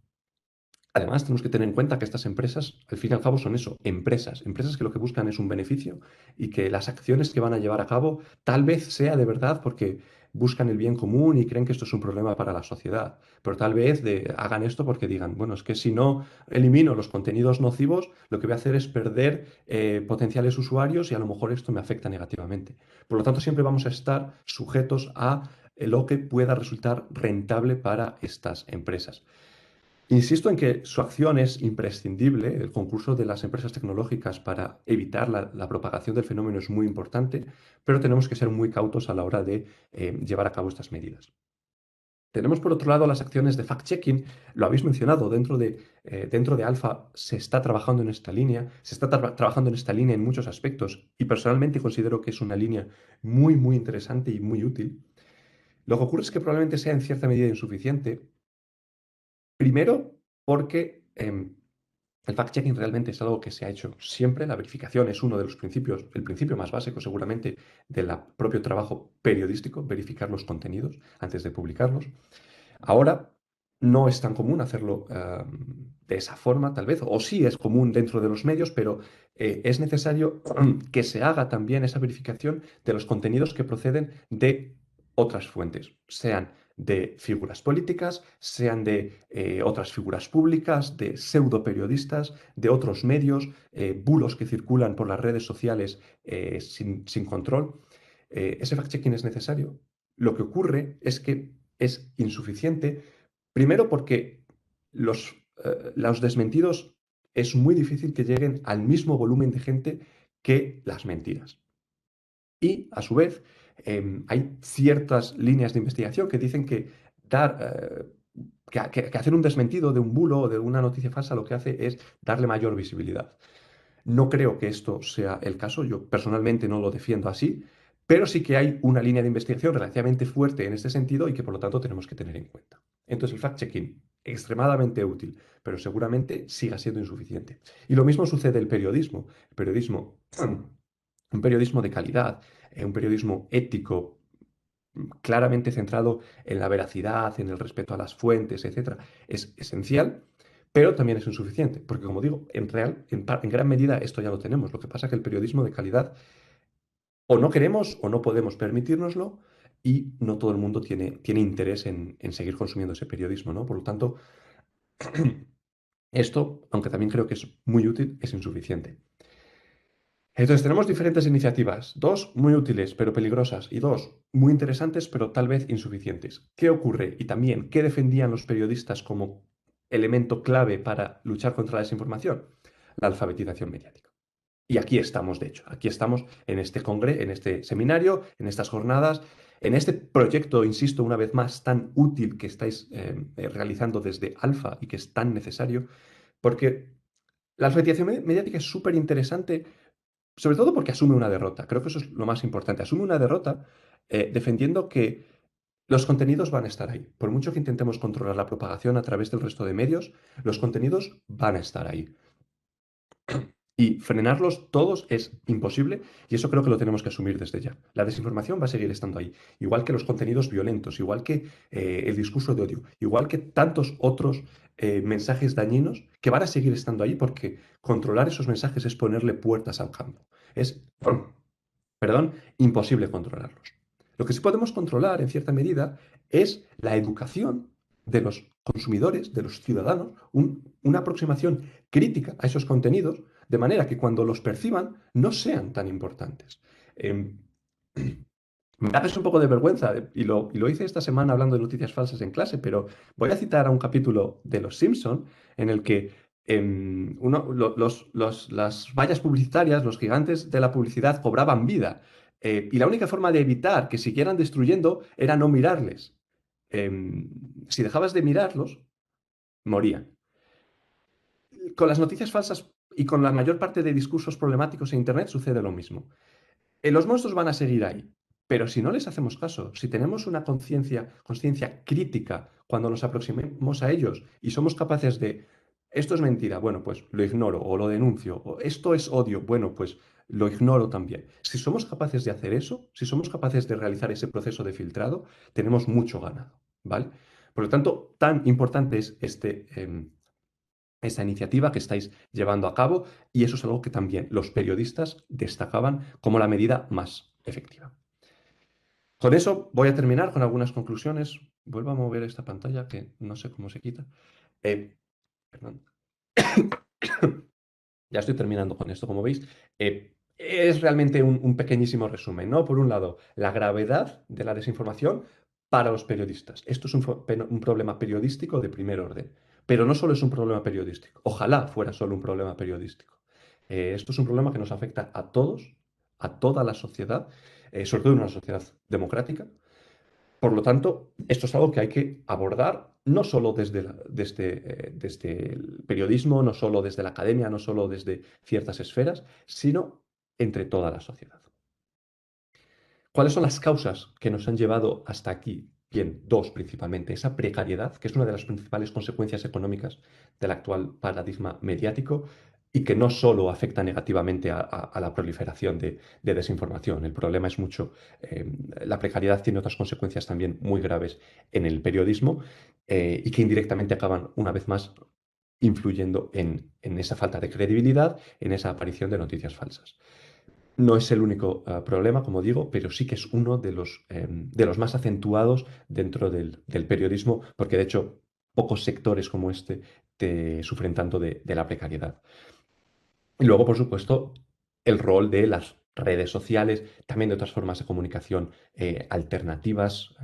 Además, tenemos que tener en cuenta que estas empresas, al fin y al cabo, son eso, empresas que lo que buscan es un beneficio y que las acciones que van a llevar a cabo tal vez sea de verdad porque buscan el bien común y creen que esto es un problema para la sociedad, pero tal vez hagan esto porque digan, bueno, es que si no elimino los contenidos nocivos, lo que voy a hacer es perder potenciales usuarios y a lo mejor esto me afecta negativamente. Por lo tanto, siempre vamos a estar sujetos a lo que pueda resultar rentable para estas empresas. Insisto en que su acción es imprescindible, el concurso de las empresas tecnológicas para evitar la propagación del fenómeno es muy importante, pero tenemos que ser muy cautos a la hora de llevar a cabo estas medidas. Tenemos por otro lado las acciones de fact-checking, lo habéis mencionado, dentro de Alfa se está trabajando en esta línea, se está trabajando en esta línea en muchos aspectos y personalmente considero que es una línea muy, muy interesante y muy útil. Lo que ocurre es que probablemente sea en cierta medida insuficiente. Primero, porque el fact-checking realmente es algo que se ha hecho siempre. La verificación es uno de los principios, el principio más básico seguramente del propio trabajo periodístico, verificar los contenidos antes de publicarlos. Ahora no es tan común hacerlo de esa forma, tal vez, o sí es común dentro de los medios, pero es necesario que se haga también esa verificación de los contenidos que proceden de otras fuentes, sean de figuras políticas, sean de otras figuras públicas, de pseudo periodistas, de otros medios, bulos que circulan por las redes sociales sin control. Ese fact-checking es necesario. Lo que ocurre es que es insuficiente, primero porque los desmentidos es muy difícil que lleguen al mismo volumen de gente que las mentiras. Y, a su vez, hay ciertas líneas de investigación que dicen que dar, que hacer un desmentido de un bulo o de una noticia falsa lo que hace es darle mayor visibilidad. No creo que esto sea el caso, yo personalmente no lo defiendo así, pero sí que hay una línea de investigación relativamente fuerte en este sentido y que por lo tanto tenemos que tener en cuenta. Entonces el fact-checking, extremadamente útil, pero seguramente siga siendo insuficiente. Y lo mismo sucede el periodismo, un periodismo de calidad, un periodismo ético, claramente centrado en la veracidad, en el respeto a las fuentes, etcétera, es esencial, pero también es insuficiente, porque como digo, en gran medida esto ya lo tenemos. Lo que pasa es que el periodismo de calidad o no queremos o no podemos permitírnoslo y no todo el mundo tiene interés en seguir consumiendo ese periodismo, ¿no? Por lo tanto, esto, aunque también creo que es muy útil, es insuficiente. Entonces tenemos diferentes iniciativas, dos muy útiles pero peligrosas y dos muy interesantes pero tal vez insuficientes. ¿Qué ocurre? Y también, ¿qué defendían los periodistas como elemento clave para luchar contra la desinformación? La alfabetización mediática. Y aquí estamos, de hecho, aquí estamos en este congreso, en este seminario, en estas jornadas, en este proyecto, insisto, una vez más, tan útil que estáis realizando desde Alfa y que es tan necesario, porque la alfabetización mediática es súper interesante sobre todo porque asume una derrota. Creo que eso es lo más importante. Asume una derrota defendiendo que los contenidos van a estar ahí. Por mucho que intentemos controlar la propagación a través del resto de medios, los contenidos van a estar ahí. Y frenarlos todos es imposible y eso creo que lo tenemos que asumir desde ya. La desinformación va a seguir estando ahí, igual que los contenidos violentos, igual que el discurso de odio, igual que tantos otros mensajes dañinos que van a seguir estando ahí porque controlar esos mensajes es ponerle puertas al campo. Es, perdón, imposible controlarlos. Lo que sí podemos controlar en cierta medida es la educación de los consumidores, de los ciudadanos, una aproximación crítica a esos contenidos, de manera que cuando los perciban no sean tan importantes. Em, Me da un poco de vergüenza, y lo hice esta semana hablando de noticias falsas en clase, pero voy a citar a un capítulo de Los Simpson en el que las vallas publicitarias, los gigantes de la publicidad cobraban vida. Y la única forma de evitar que siguieran destruyendo era no mirarles. Si dejabas de mirarlos, morían. Con las noticias falsas y con la mayor parte de discursos problemáticos en Internet sucede lo mismo. Los monstruos van a seguir ahí, pero si no les hacemos caso, si tenemos una conciencia crítica cuando nos aproximemos a ellos y somos capaces de, esto es mentira, bueno, pues lo ignoro o lo denuncio, o esto es odio, bueno, pues lo ignoro también. Si somos capaces de hacer eso, si somos capaces de realizar ese proceso de filtrado, tenemos mucho ganado, ¿vale? Por lo tanto, tan importante es esta iniciativa que estáis llevando a cabo y eso es algo que también los periodistas destacaban como la medida más efectiva. Con eso voy a terminar con algunas conclusiones. Vuelvo a mover esta pantalla que no sé cómo se quita. Perdón. Ya estoy terminando con esto, como veis. Es realmente un pequeñísimo resumen, ¿no? Por un lado, la gravedad de la desinformación para los periodistas. Esto es un problema periodístico de primer orden. Pero no solo es un problema periodístico. Ojalá fuera solo un problema periodístico. Esto es un problema que nos afecta a todos, a toda la sociedad, sobre todo en una sociedad democrática. Por lo tanto, esto es algo que hay que abordar no solo desde el periodismo, no solo desde la academia, no solo desde ciertas esferas, sino entre toda la sociedad. ¿Cuáles son las causas que nos han llevado hasta aquí? Bien, dos principalmente. Esa precariedad, que es una de las principales consecuencias económicas del actual paradigma mediático y que no solo afecta negativamente a la proliferación de desinformación. El problema es mucho, la precariedad tiene otras consecuencias también muy graves en el periodismo y que indirectamente acaban una vez más influyendo en esa falta de credibilidad, en esa aparición de noticias falsas. No es el único problema, como digo, pero sí que es uno de los más acentuados dentro del periodismo, porque de hecho pocos sectores como este te sufren tanto de la precariedad. Y luego, por supuesto, el rol de las redes sociales, también de otras formas de comunicación alternativas,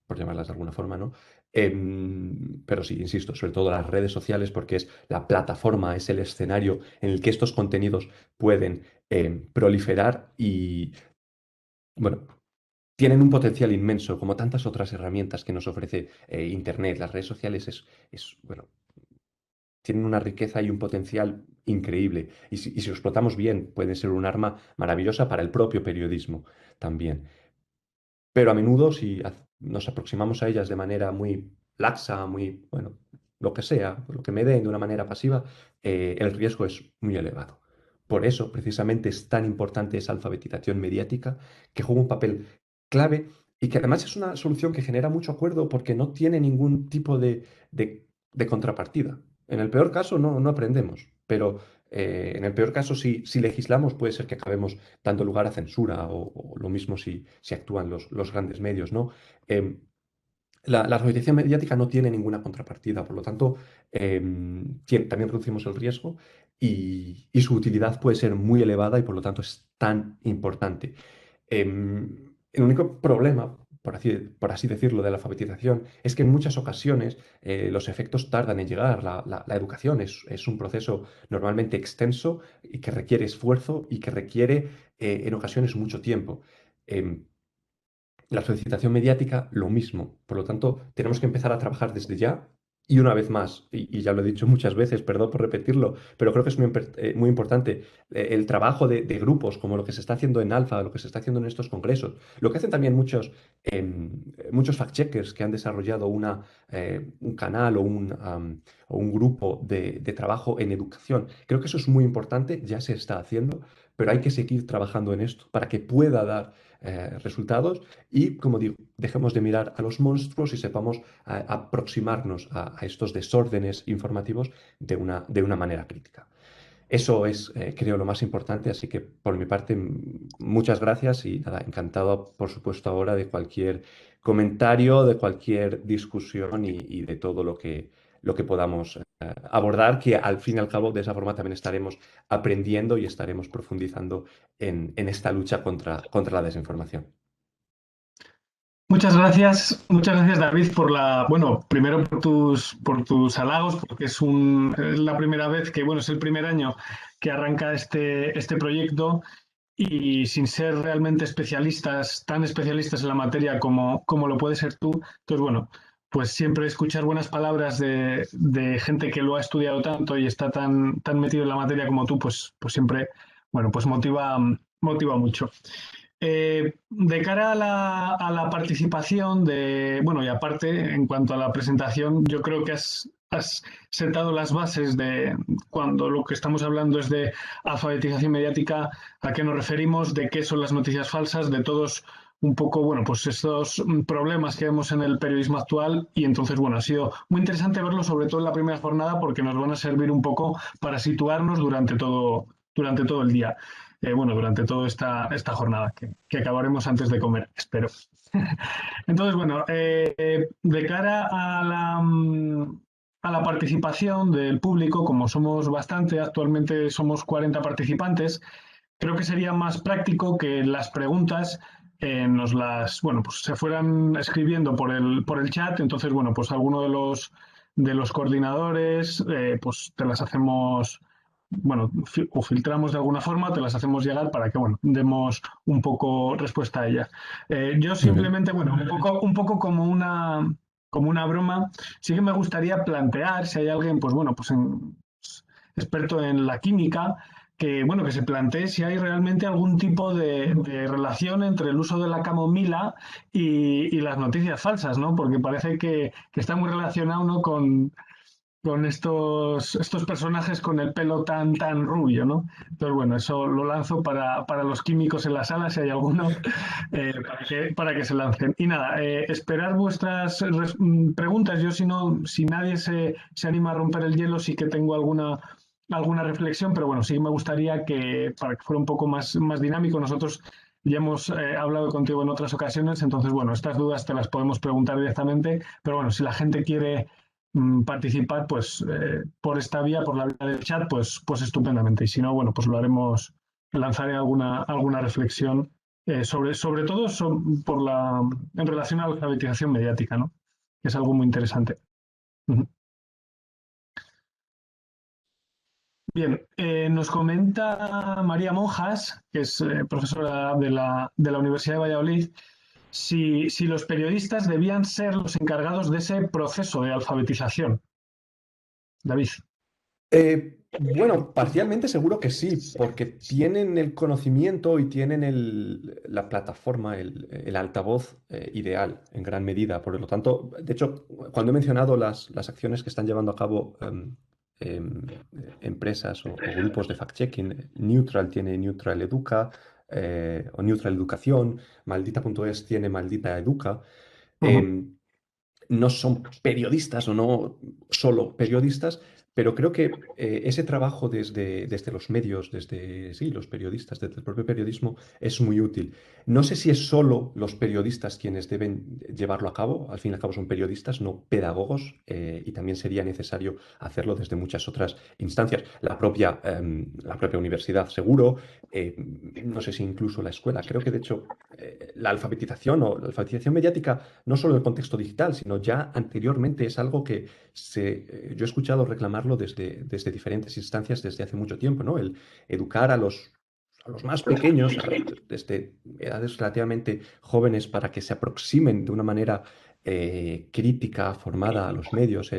por llamarlas de alguna forma, ¿no? Pero sí, insisto, sobre todo las redes sociales, porque es la plataforma, es el escenario en el que estos contenidos pueden proliferar y, bueno, tienen un potencial inmenso, como tantas otras herramientas que nos ofrece Internet. Las redes sociales bueno, tienen una riqueza y un potencial increíble. Y si lo explotamos bien, pueden ser un arma maravillosa para el propio periodismo también. Pero a menudo, si nos aproximamos a ellas de manera muy laxa, muy, bueno, lo que sea, lo que me den de una manera pasiva, el riesgo es muy elevado. Por eso, precisamente, es tan importante esa alfabetización mediática que juega un papel clave y que además es una solución que genera mucho acuerdo porque no tiene ningún tipo de contrapartida. En el peor caso no aprendemos, pero en el peor caso si legislamos puede ser que acabemos dando lugar a censura o lo mismo si actúan los grandes medios, ¿no? Em, la alfabetización mediática no tiene ninguna contrapartida, por lo tanto, también reducimos el riesgo y su utilidad puede ser muy elevada y por lo tanto es tan importante. El único problema, por así decirlo, de la alfabetización es que en muchas ocasiones los efectos tardan en llegar. La educación es un proceso normalmente extenso y que requiere esfuerzo y que requiere en ocasiones mucho tiempo. Em, la solicitación mediática, lo mismo. Por lo tanto, tenemos que empezar a trabajar desde ya. Y una vez más, y ya lo he dicho muchas veces, perdón por repetirlo, pero creo que es muy importante el trabajo de grupos, como lo que se está haciendo en Alfa, lo que se está haciendo en estos congresos, lo que hacen también muchos fact-checkers que han desarrollado un canal o un grupo de trabajo en educación. Creo que eso es muy importante, ya se está haciendo, pero hay que seguir trabajando en esto para que pueda dar resultados y, como digo, dejemos de mirar a los monstruos y sepamos aproximarnos a estos desórdenes informativos de una manera crítica. Eso es, creo, lo más importante, así que por mi parte, muchas gracias y nada, encantado, por supuesto, ahora de cualquier comentario, de cualquier discusión y de todo lo que podamos abordar, que al fin y al cabo de esa forma también estaremos aprendiendo y estaremos profundizando en esta lucha contra la desinformación. Muchas gracias David bueno, primero por tus halagos, porque es la primera vez que, bueno, es el primer año que arranca este proyecto y sin ser realmente tan especialistas en la materia como lo puede ser tú. Entonces, bueno, pues siempre escuchar buenas palabras de gente que lo ha estudiado tanto y está tan metido en la materia como tú, pues siempre, bueno, pues motiva mucho. De cara a la participación bueno, y aparte, en cuanto a la presentación, yo creo que has sentado las bases de cuando lo que estamos hablando es de alfabetización mediática, a qué nos referimos, de qué son las noticias falsas, de todos un poco, bueno, pues estos problemas que vemos en el periodismo actual. Y entonces, bueno, ha sido muy interesante verlo, sobre todo en la primera jornada, porque nos van a servir un poco para situarnos durante todo el día. Bueno, durante toda esta jornada, que acabaremos antes de comer, espero. Entonces, bueno, de cara a la participación del público, como somos bastante, actualmente somos 40 participantes, creo que sería más práctico que las preguntas bueno, pues se fueran escribiendo por el chat. Entonces, bueno, pues alguno de los coordinadores, pues te las hacemos, bueno, o filtramos de alguna forma, te las hacemos llegar para que, bueno, demos un poco respuesta a ellas. Yo Muy bien. simplemente, bueno, un poco como una broma, sí que me gustaría plantear si hay alguien, pues bueno, experto en la química, que, bueno, que se plantee si hay realmente algún tipo de relación entre el uso de la camomila y las noticias falsas, ¿no? Porque parece que está muy relacionado, ¿no? Con estos personajes con el pelo tan rubio, ¿no? Entonces, bueno, eso lo lanzo para los químicos en la sala, si hay alguno, para que se lancen. Y nada, esperar vuestras preguntas. Yo, si no, si nadie se anima a romper el hielo, sí que tengo alguna reflexión, pero bueno, sí me gustaría que, para que fuera un poco más dinámico, nosotros ya hemos hablado contigo en otras ocasiones. Entonces, bueno, estas dudas te las podemos preguntar directamente, pero bueno, si la gente quiere participar, pues por esta vía, por la vía del chat, pues estupendamente. Y si no, bueno, pues lo haremos, lanzaré alguna reflexión sobre todo en relación a la alfabetización mediática, ¿no? Que es algo muy interesante. Bien, nos comenta María Monjas, que es profesora de la Universidad de Valladolid, si los periodistas debían ser los encargados de ese proceso de alfabetización. David. Bueno, parcialmente seguro que sí, porque tienen el conocimiento y tienen la plataforma, el altavoz ideal en gran medida. Por lo tanto, de hecho, cuando he mencionado las acciones que están llevando a cabo em, empresas o grupos de fact-checking, Neutral tiene Neutral Educa o Neutral Educación, Maldita.es tiene Maldita Educa. Ujú. em, no son periodistas o no solo periodistas, pero creo que ese trabajo desde los medios, desde sí, los periodistas, desde el propio periodismo, es muy útil. No sé si es solo los periodistas quienes deben llevarlo a cabo, al fin y al cabo son periodistas, no pedagogos, y también sería necesario hacerlo desde muchas otras instancias. La propia universidad, seguro, no sé si incluso la escuela. Creo que de hecho la alfabetización o la alfabetización mediática no solo en el contexto digital, sino ya anteriormente es algo que yo he escuchado reclamarlo desde diferentes instancias desde hace mucho tiempo, ¿no? El educar a los más pequeños, desde edades relativamente jóvenes, para que se aproximen de una manera crítica, formada a los medios.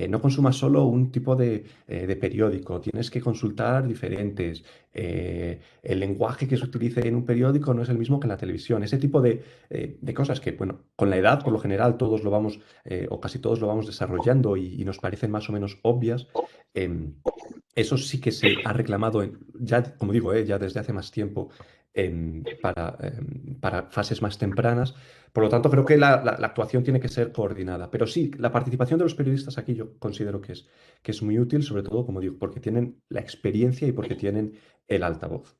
No consumas solo un tipo de periódico, tienes que consultar diferentes. El lenguaje que se utilice en un periódico no es el mismo que en la televisión. Ese tipo de cosas que, bueno, con la edad, por lo general, todos lo vamos, o casi todos lo vamos desarrollando y nos parecen más o menos obvias. em, Eso sí que se ha reclamado, ya, como digo, ya desde hace más tiempo, para fases más tempranas. Por lo tanto, creo que la actuación tiene que ser coordinada. Pero sí, la participación de los periodistas aquí yo considero que es muy útil, sobre todo, como digo, porque tienen la experiencia y porque tienen el altavoz.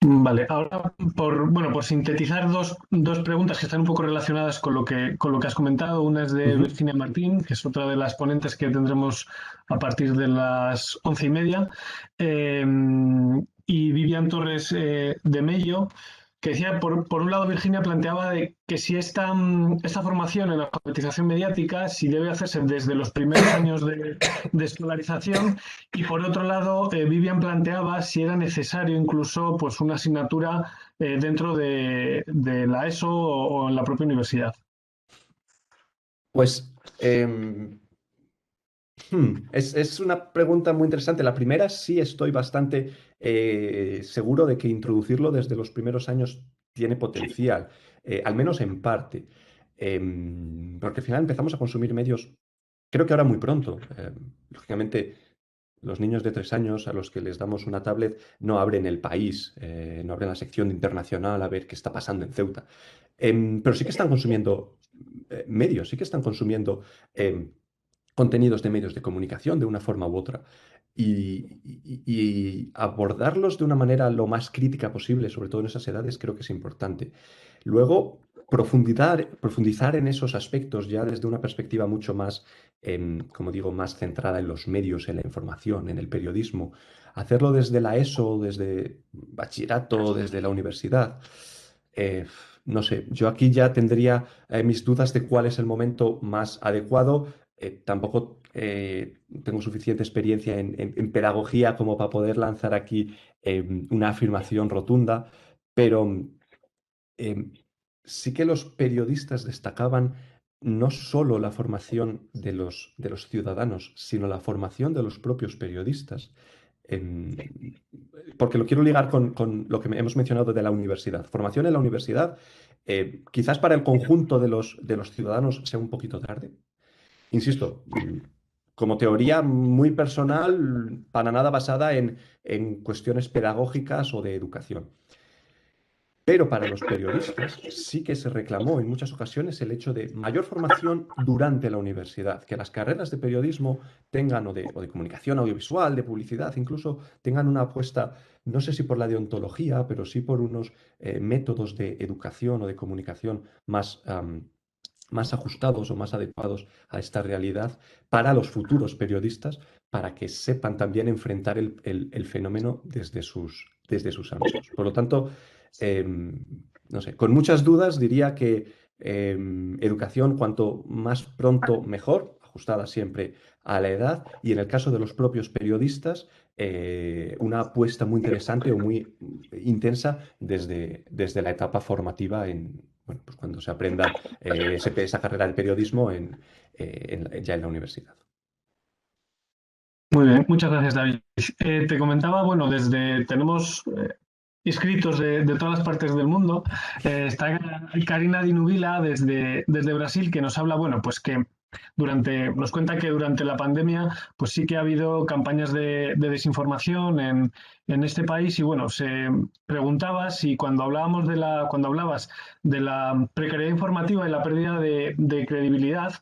Vale, ahora bueno, por sintetizar dos preguntas que están un poco relacionadas con lo que has comentado. Una es de Ujú. Virginia Martín, que es otra de las ponentes que tendremos a partir de las 11:30, eh, y Vivian Torres de Mello, que decía, por un lado, Virginia planteaba que si esta formación en la alfabetización mediática, si debe hacerse desde los primeros años de escolarización. Y por otro lado, Vivian planteaba si era necesario incluso pues, una asignatura dentro de la ESO o en la propia universidad. Pues es una pregunta muy interesante. La primera, sí estoy bastante seguro de que introducirlo desde los primeros años tiene potencial, al menos en parte. Porque al final empezamos a consumir medios, creo que ahora muy pronto. Lógicamente, los niños de 3 años a los que les damos una tablet no abren El País, no abren la sección de internacional a ver qué está pasando en Ceuta. Pero sí que están consumiendo medios, sí que están consumiendo em, contenidos de medios de comunicación de una forma u otra y abordarlos de una manera lo más crítica posible, sobre todo en esas edades, creo que es importante. Luego, profundizar en esos aspectos ya desde una perspectiva mucho más, como digo, más centrada en los medios, en la información, en el periodismo. Hacerlo desde la ESO, desde bachillerato, desde la universidad. eh, no sé, yo aquí ya tendría mis dudas de cuál es el momento más adecuado. Tampoco tengo suficiente experiencia en pedagogía como para poder lanzar aquí una afirmación rotunda, pero eh, sí que los periodistas destacaban no solo la formación de los ciudadanos, sino la formación de los propios periodistas. Em, Porque lo quiero ligar con lo que hemos mencionado de la universidad. Formación en la universidad, quizás para el conjunto de los ciudadanos sea un poquito tarde. Insisto, como teoría muy personal, para nada basada en cuestiones pedagógicas o de educación. Pero para los periodistas sí que se reclamó en muchas ocasiones el hecho de mayor formación durante la universidad, que las carreras de periodismo tengan, o de comunicación audiovisual, de publicidad, incluso tengan una apuesta, no sé si por la deontología, pero sí por unos métodos de educación o de comunicación más ajustados o más adecuados a esta realidad para los futuros periodistas, para que sepan también enfrentar el fenómeno desde sus ámbitos. Por lo tanto, no sé, con muchas dudas diría que educación cuanto más pronto mejor, ajustada siempre a la edad, y en el caso de los propios periodistas, una apuesta muy interesante o muy intensa desde la etapa formativa bueno, pues cuando se aprenda esa carrera de periodismo ya en la universidad. Muy bien, muchas gracias, David. Te comentaba, bueno, tenemos inscritos de todas las partes del mundo. Está Karina Dinubila desde Brasil, que nos habla, bueno, pues que nos cuenta que durante la pandemia, pues sí que ha habido campañas de desinformación en este país y bueno, se preguntaba si cuando hablabas de la precariedad informativa y la pérdida de credibilidad,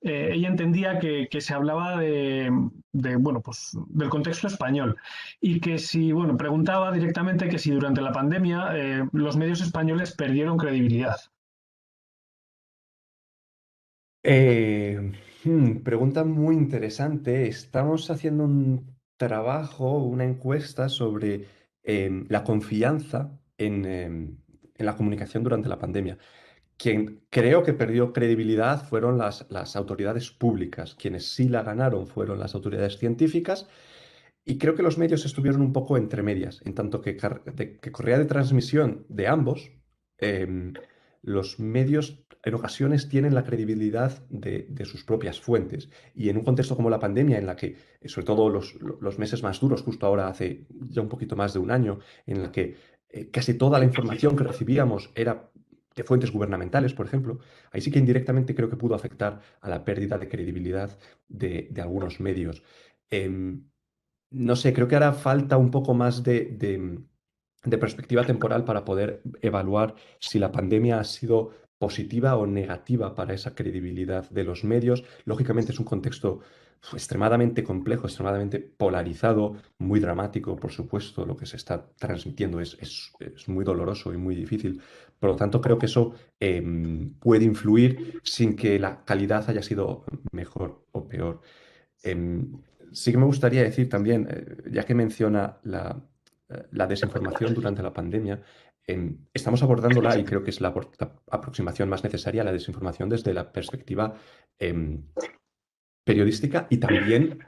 ella entendía que se hablaba bueno, pues, del contexto español y que si, bueno, preguntaba directamente que si durante la pandemia los medios españoles perdieron credibilidad. Pregunta muy interesante. Estamos haciendo un trabajo, una encuesta sobre la confianza en la comunicación durante la pandemia. Quien creo que perdió credibilidad fueron las autoridades públicas. Quienes sí la ganaron fueron las autoridades científicas. Y creo que los medios estuvieron un poco entre medias, en tanto que correa de transmisión de ambos, em, los medios en ocasiones tienen la credibilidad de sus propias fuentes. Y en un contexto como la pandemia, en la que, sobre todo los meses más duros, justo ahora hace ya un poquito más de un año, en la que casi toda la información que recibíamos era de fuentes gubernamentales, por ejemplo, ahí sí que indirectamente creo que pudo afectar a la pérdida de credibilidad de algunos medios. Em, no sé, creo que hará falta un poco más de perspectiva temporal para poder evaluar si la pandemia ha sido positiva o negativa para esa credibilidad de los medios. Lógicamente es un contexto extremadamente complejo, extremadamente polarizado, muy dramático, por supuesto. Lo que se está transmitiendo es muy doloroso y muy difícil. Por lo tanto, creo que eso puede influir sin que la calidad haya sido mejor o peor. Em, sí que me gustaría decir también, ya que menciona la desinformación durante la pandemia, estamos abordándola y creo que es la aproximación más necesaria a la desinformación desde la perspectiva em, periodística y también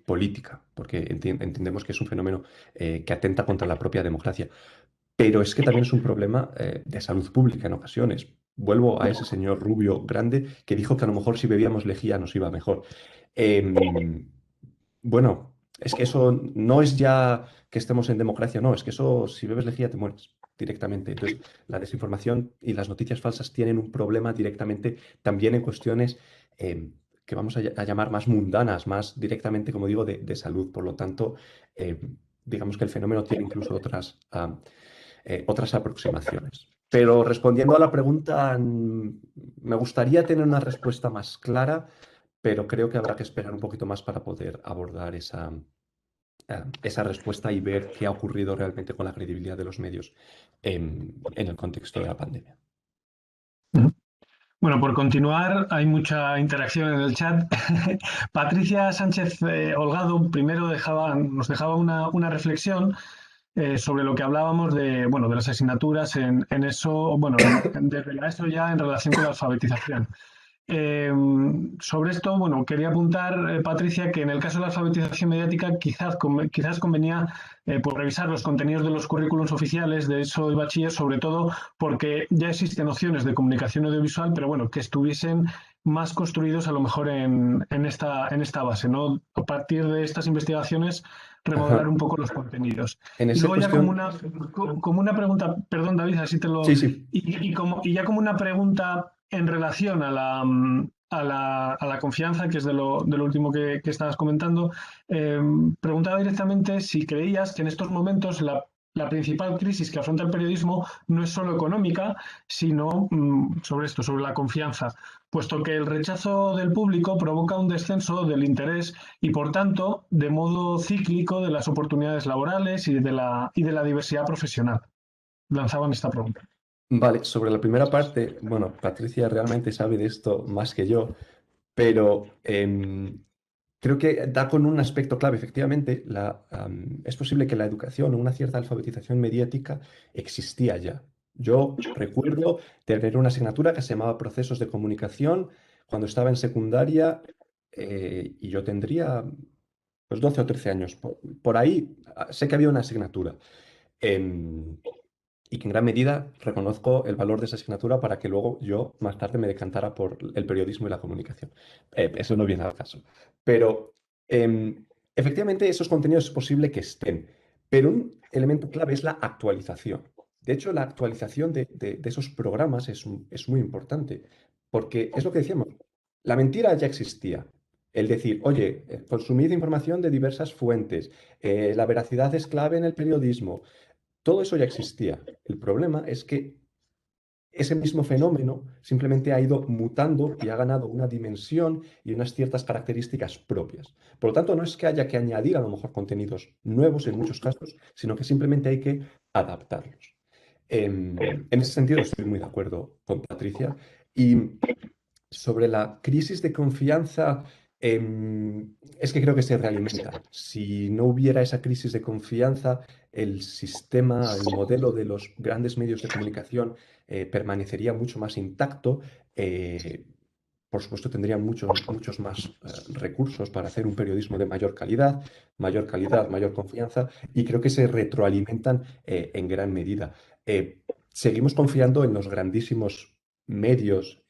política, porque entendemos que es un fenómeno que atenta contra la propia democracia. Pero es que también es un problema de salud pública en ocasiones. vuelvo a ese señor rubio grande que dijo que a lo mejor si bebíamos lejía nos iba mejor. Em, bueno, es que eso no es ya que estemos en democracia, no, es que eso, si bebes lejía, te mueres directamente. Entonces, la desinformación y las noticias falsas tienen un problema directamente también en cuestiones que vamos a llamar más mundanas, más directamente, como digo, de salud. Por lo tanto, digamos que el fenómeno tiene incluso otras aproximaciones. Pero respondiendo a la pregunta, me gustaría tener una respuesta más clara, pero creo que habrá que esperar un poquito más para poder abordar esa respuesta y ver qué ha ocurrido realmente con la credibilidad de los medios en el contexto de la pandemia. Bueno, por continuar, hay mucha interacción en el chat. Patricia Sánchez Holgado primero nos dejaba una reflexión sobre lo que hablábamos de, bueno, de las asignaturas en eso, bueno, desde la ESO ya en relación con la alfabetización. Eh, sobre esto, bueno, quería apuntar, Patricia, que en el caso de la alfabetización mediática quizás convenía por revisar los contenidos de los currículums oficiales de ESO y bachiller, sobre todo porque ya existen opciones de comunicación audiovisual, pero bueno, que estuviesen más construidos a lo mejor en esta base, ¿no? A partir de estas investigaciones, remodelar Ajá. un poco los contenidos. En Y esa luego ya como cuestión, una pregunta, perdón David, así te lo... sí, sí. Y ya como una pregunta en relación a la confianza, que es de lo último que estabas comentando, preguntaba directamente si creías que en estos momentos la principal crisis que afronta el periodismo no es solo económica, sino sobre esto, sobre la confianza, puesto que el rechazo del público provoca un descenso del interés y, por tanto, de modo cíclico de las oportunidades laborales y de la diversidad profesional. Lanzaban esta pregunta. Vale, sobre la primera parte, bueno, Patricia realmente sabe de esto más que yo, pero creo que da con un aspecto clave. Efectivamente, es posible que la educación o una cierta alfabetización mediática existía ya. Yo recuerdo tener una asignatura que se llamaba Procesos de Comunicación cuando estaba en secundaria y yo tendría pues 12 o 13 años. Por ahí sé que había una asignatura. Em, y que en gran medida reconozco el valor de esa asignatura para que luego yo más tarde me decantara por el periodismo y la comunicación. Eso no viene al caso. Pero efectivamente esos contenidos es posible que estén, pero un elemento clave es la actualización. De hecho, la actualización de esos programas es muy importante, porque es lo que decíamos, la mentira ya existía. El decir, oye, consumid información de diversas fuentes, la veracidad es clave en el periodismo, todo eso ya existía. El problema es que ese mismo fenómeno simplemente ha ido mutando y ha ganado una dimensión y unas ciertas características propias. Por lo tanto, no es que haya que añadir a lo mejor contenidos nuevos en muchos casos, sino que simplemente hay que adaptarlos. En ese sentido, estoy muy de acuerdo con Patricia. Y sobre la crisis de confianza, es que creo que se realimenta. Si no hubiera esa crisis de confianza, el sistema, el modelo de los grandes medios de comunicación permanecería mucho más intacto. eh, por supuesto, tendrían muchos más recursos para hacer un periodismo de mayor calidad, mayor confianza, y creo que se retroalimentan en gran medida. Seguimos confiando en los grandísimos medios.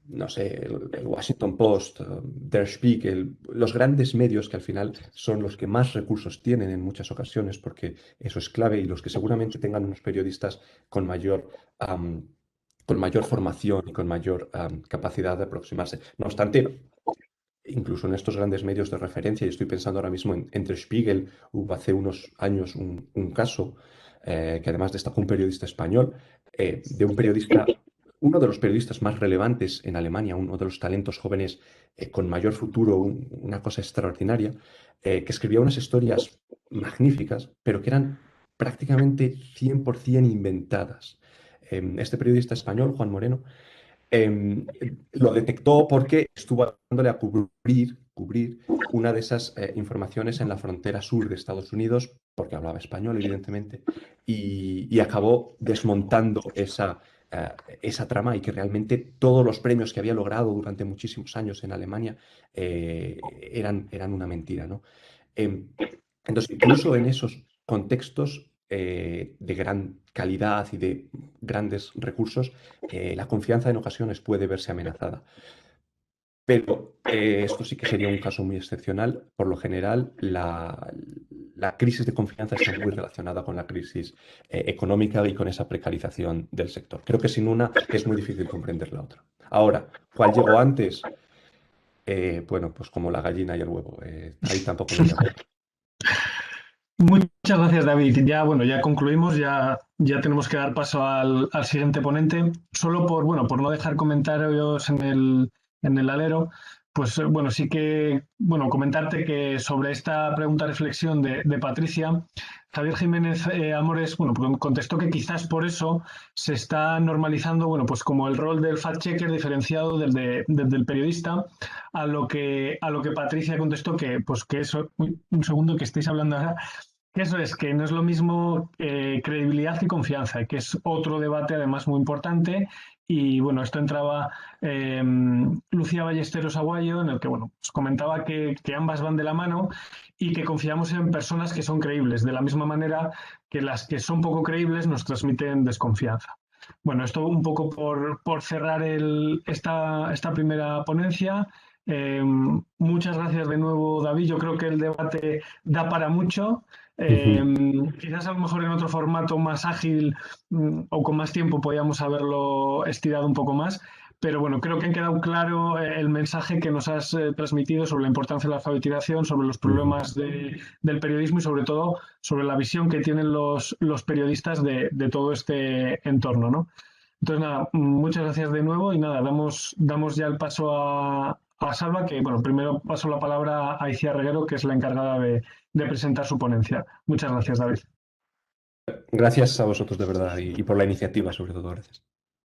No sé, el Washington Post, Der Spiegel, los grandes medios que al final son los que más recursos tienen en muchas ocasiones, porque eso es clave, y los que seguramente tengan unos periodistas con mayor, am, con mayor formación y con mayor capacidad de aproximarse. No obstante, incluso en estos grandes medios de referencia, y estoy pensando ahora mismo en Der Spiegel, hubo hace unos años un caso que además destacó un periodista español, de un periodista, uno de los periodistas más relevantes en Alemania, uno de los talentos jóvenes con mayor futuro, una cosa extraordinaria, que escribía unas historias magníficas, pero que eran prácticamente 100% inventadas. Este periodista español, Juan Moreno, lo detectó porque estuvo dándole a cubrir una de esas informaciones en la frontera sur de Estados Unidos, porque hablaba español, evidentemente, y acabó desmontando eh, esa trama, y que realmente todos los premios que había logrado durante muchísimos años en Alemania eran una mentira, ¿no? Em, entonces, incluso en esos contextos de gran calidad y de grandes recursos, la confianza en ocasiones puede verse amenazada. Pero esto sí que sería un caso muy excepcional. Por lo general, la crisis de confianza está muy relacionada con la crisis económica y con esa precarización del sector. Creo que sin una es muy difícil comprender la otra. Ahora, ¿cuál llegó antes? Bueno, pues como la gallina y el huevo. Ahí tampoco voy a entrar. Muchas gracias, David. Ya, bueno, ya concluimos, ya tenemos que dar paso al siguiente ponente. Solo por no dejar comentarios en el alero, pues bueno, sí que, bueno, comentarte que sobre esta pregunta reflexión de Patricia, Javier Jiménez Amores, bueno, pues contestó que quizás por eso se está normalizando, bueno, pues como el rol del fact-checker diferenciado del periodista, a lo que Patricia contestó que, pues que eso, uy, un segundo que estáis hablando ahora, eso es, que no es lo mismo credibilidad y confianza, que es otro debate además muy importante. Y bueno, esto entraba Lucía Ballesteros Aguayo, en el que bueno, pues comentaba que ambas van de la mano y que confiamos en personas que son creíbles, de la misma manera que las que son poco creíbles nos transmiten desconfianza. Bueno, esto un poco por cerrar esta primera ponencia. Muchas gracias de nuevo, David. Yo creo que el debate da para mucho. Eh, Ujú. Quizás a lo mejor en otro formato más ágil o con más tiempo podíamos haberlo estirado un poco más, pero bueno, creo que han quedado claro el mensaje que nos has transmitido sobre la importancia de la alfabetización, sobre los Ujú. problemas del periodismo y sobre todo sobre la visión que tienen los periodistas de todo este entorno, ¿no? Entonces, nada, muchas gracias de nuevo y nada, damos ya el paso a Salva, que bueno, primero paso la palabra a Iciar Reguero, que es la encargada de presentar su ponencia. Muchas gracias, David. Gracias a vosotros de verdad y por la iniciativa, sobre todo. Gracias.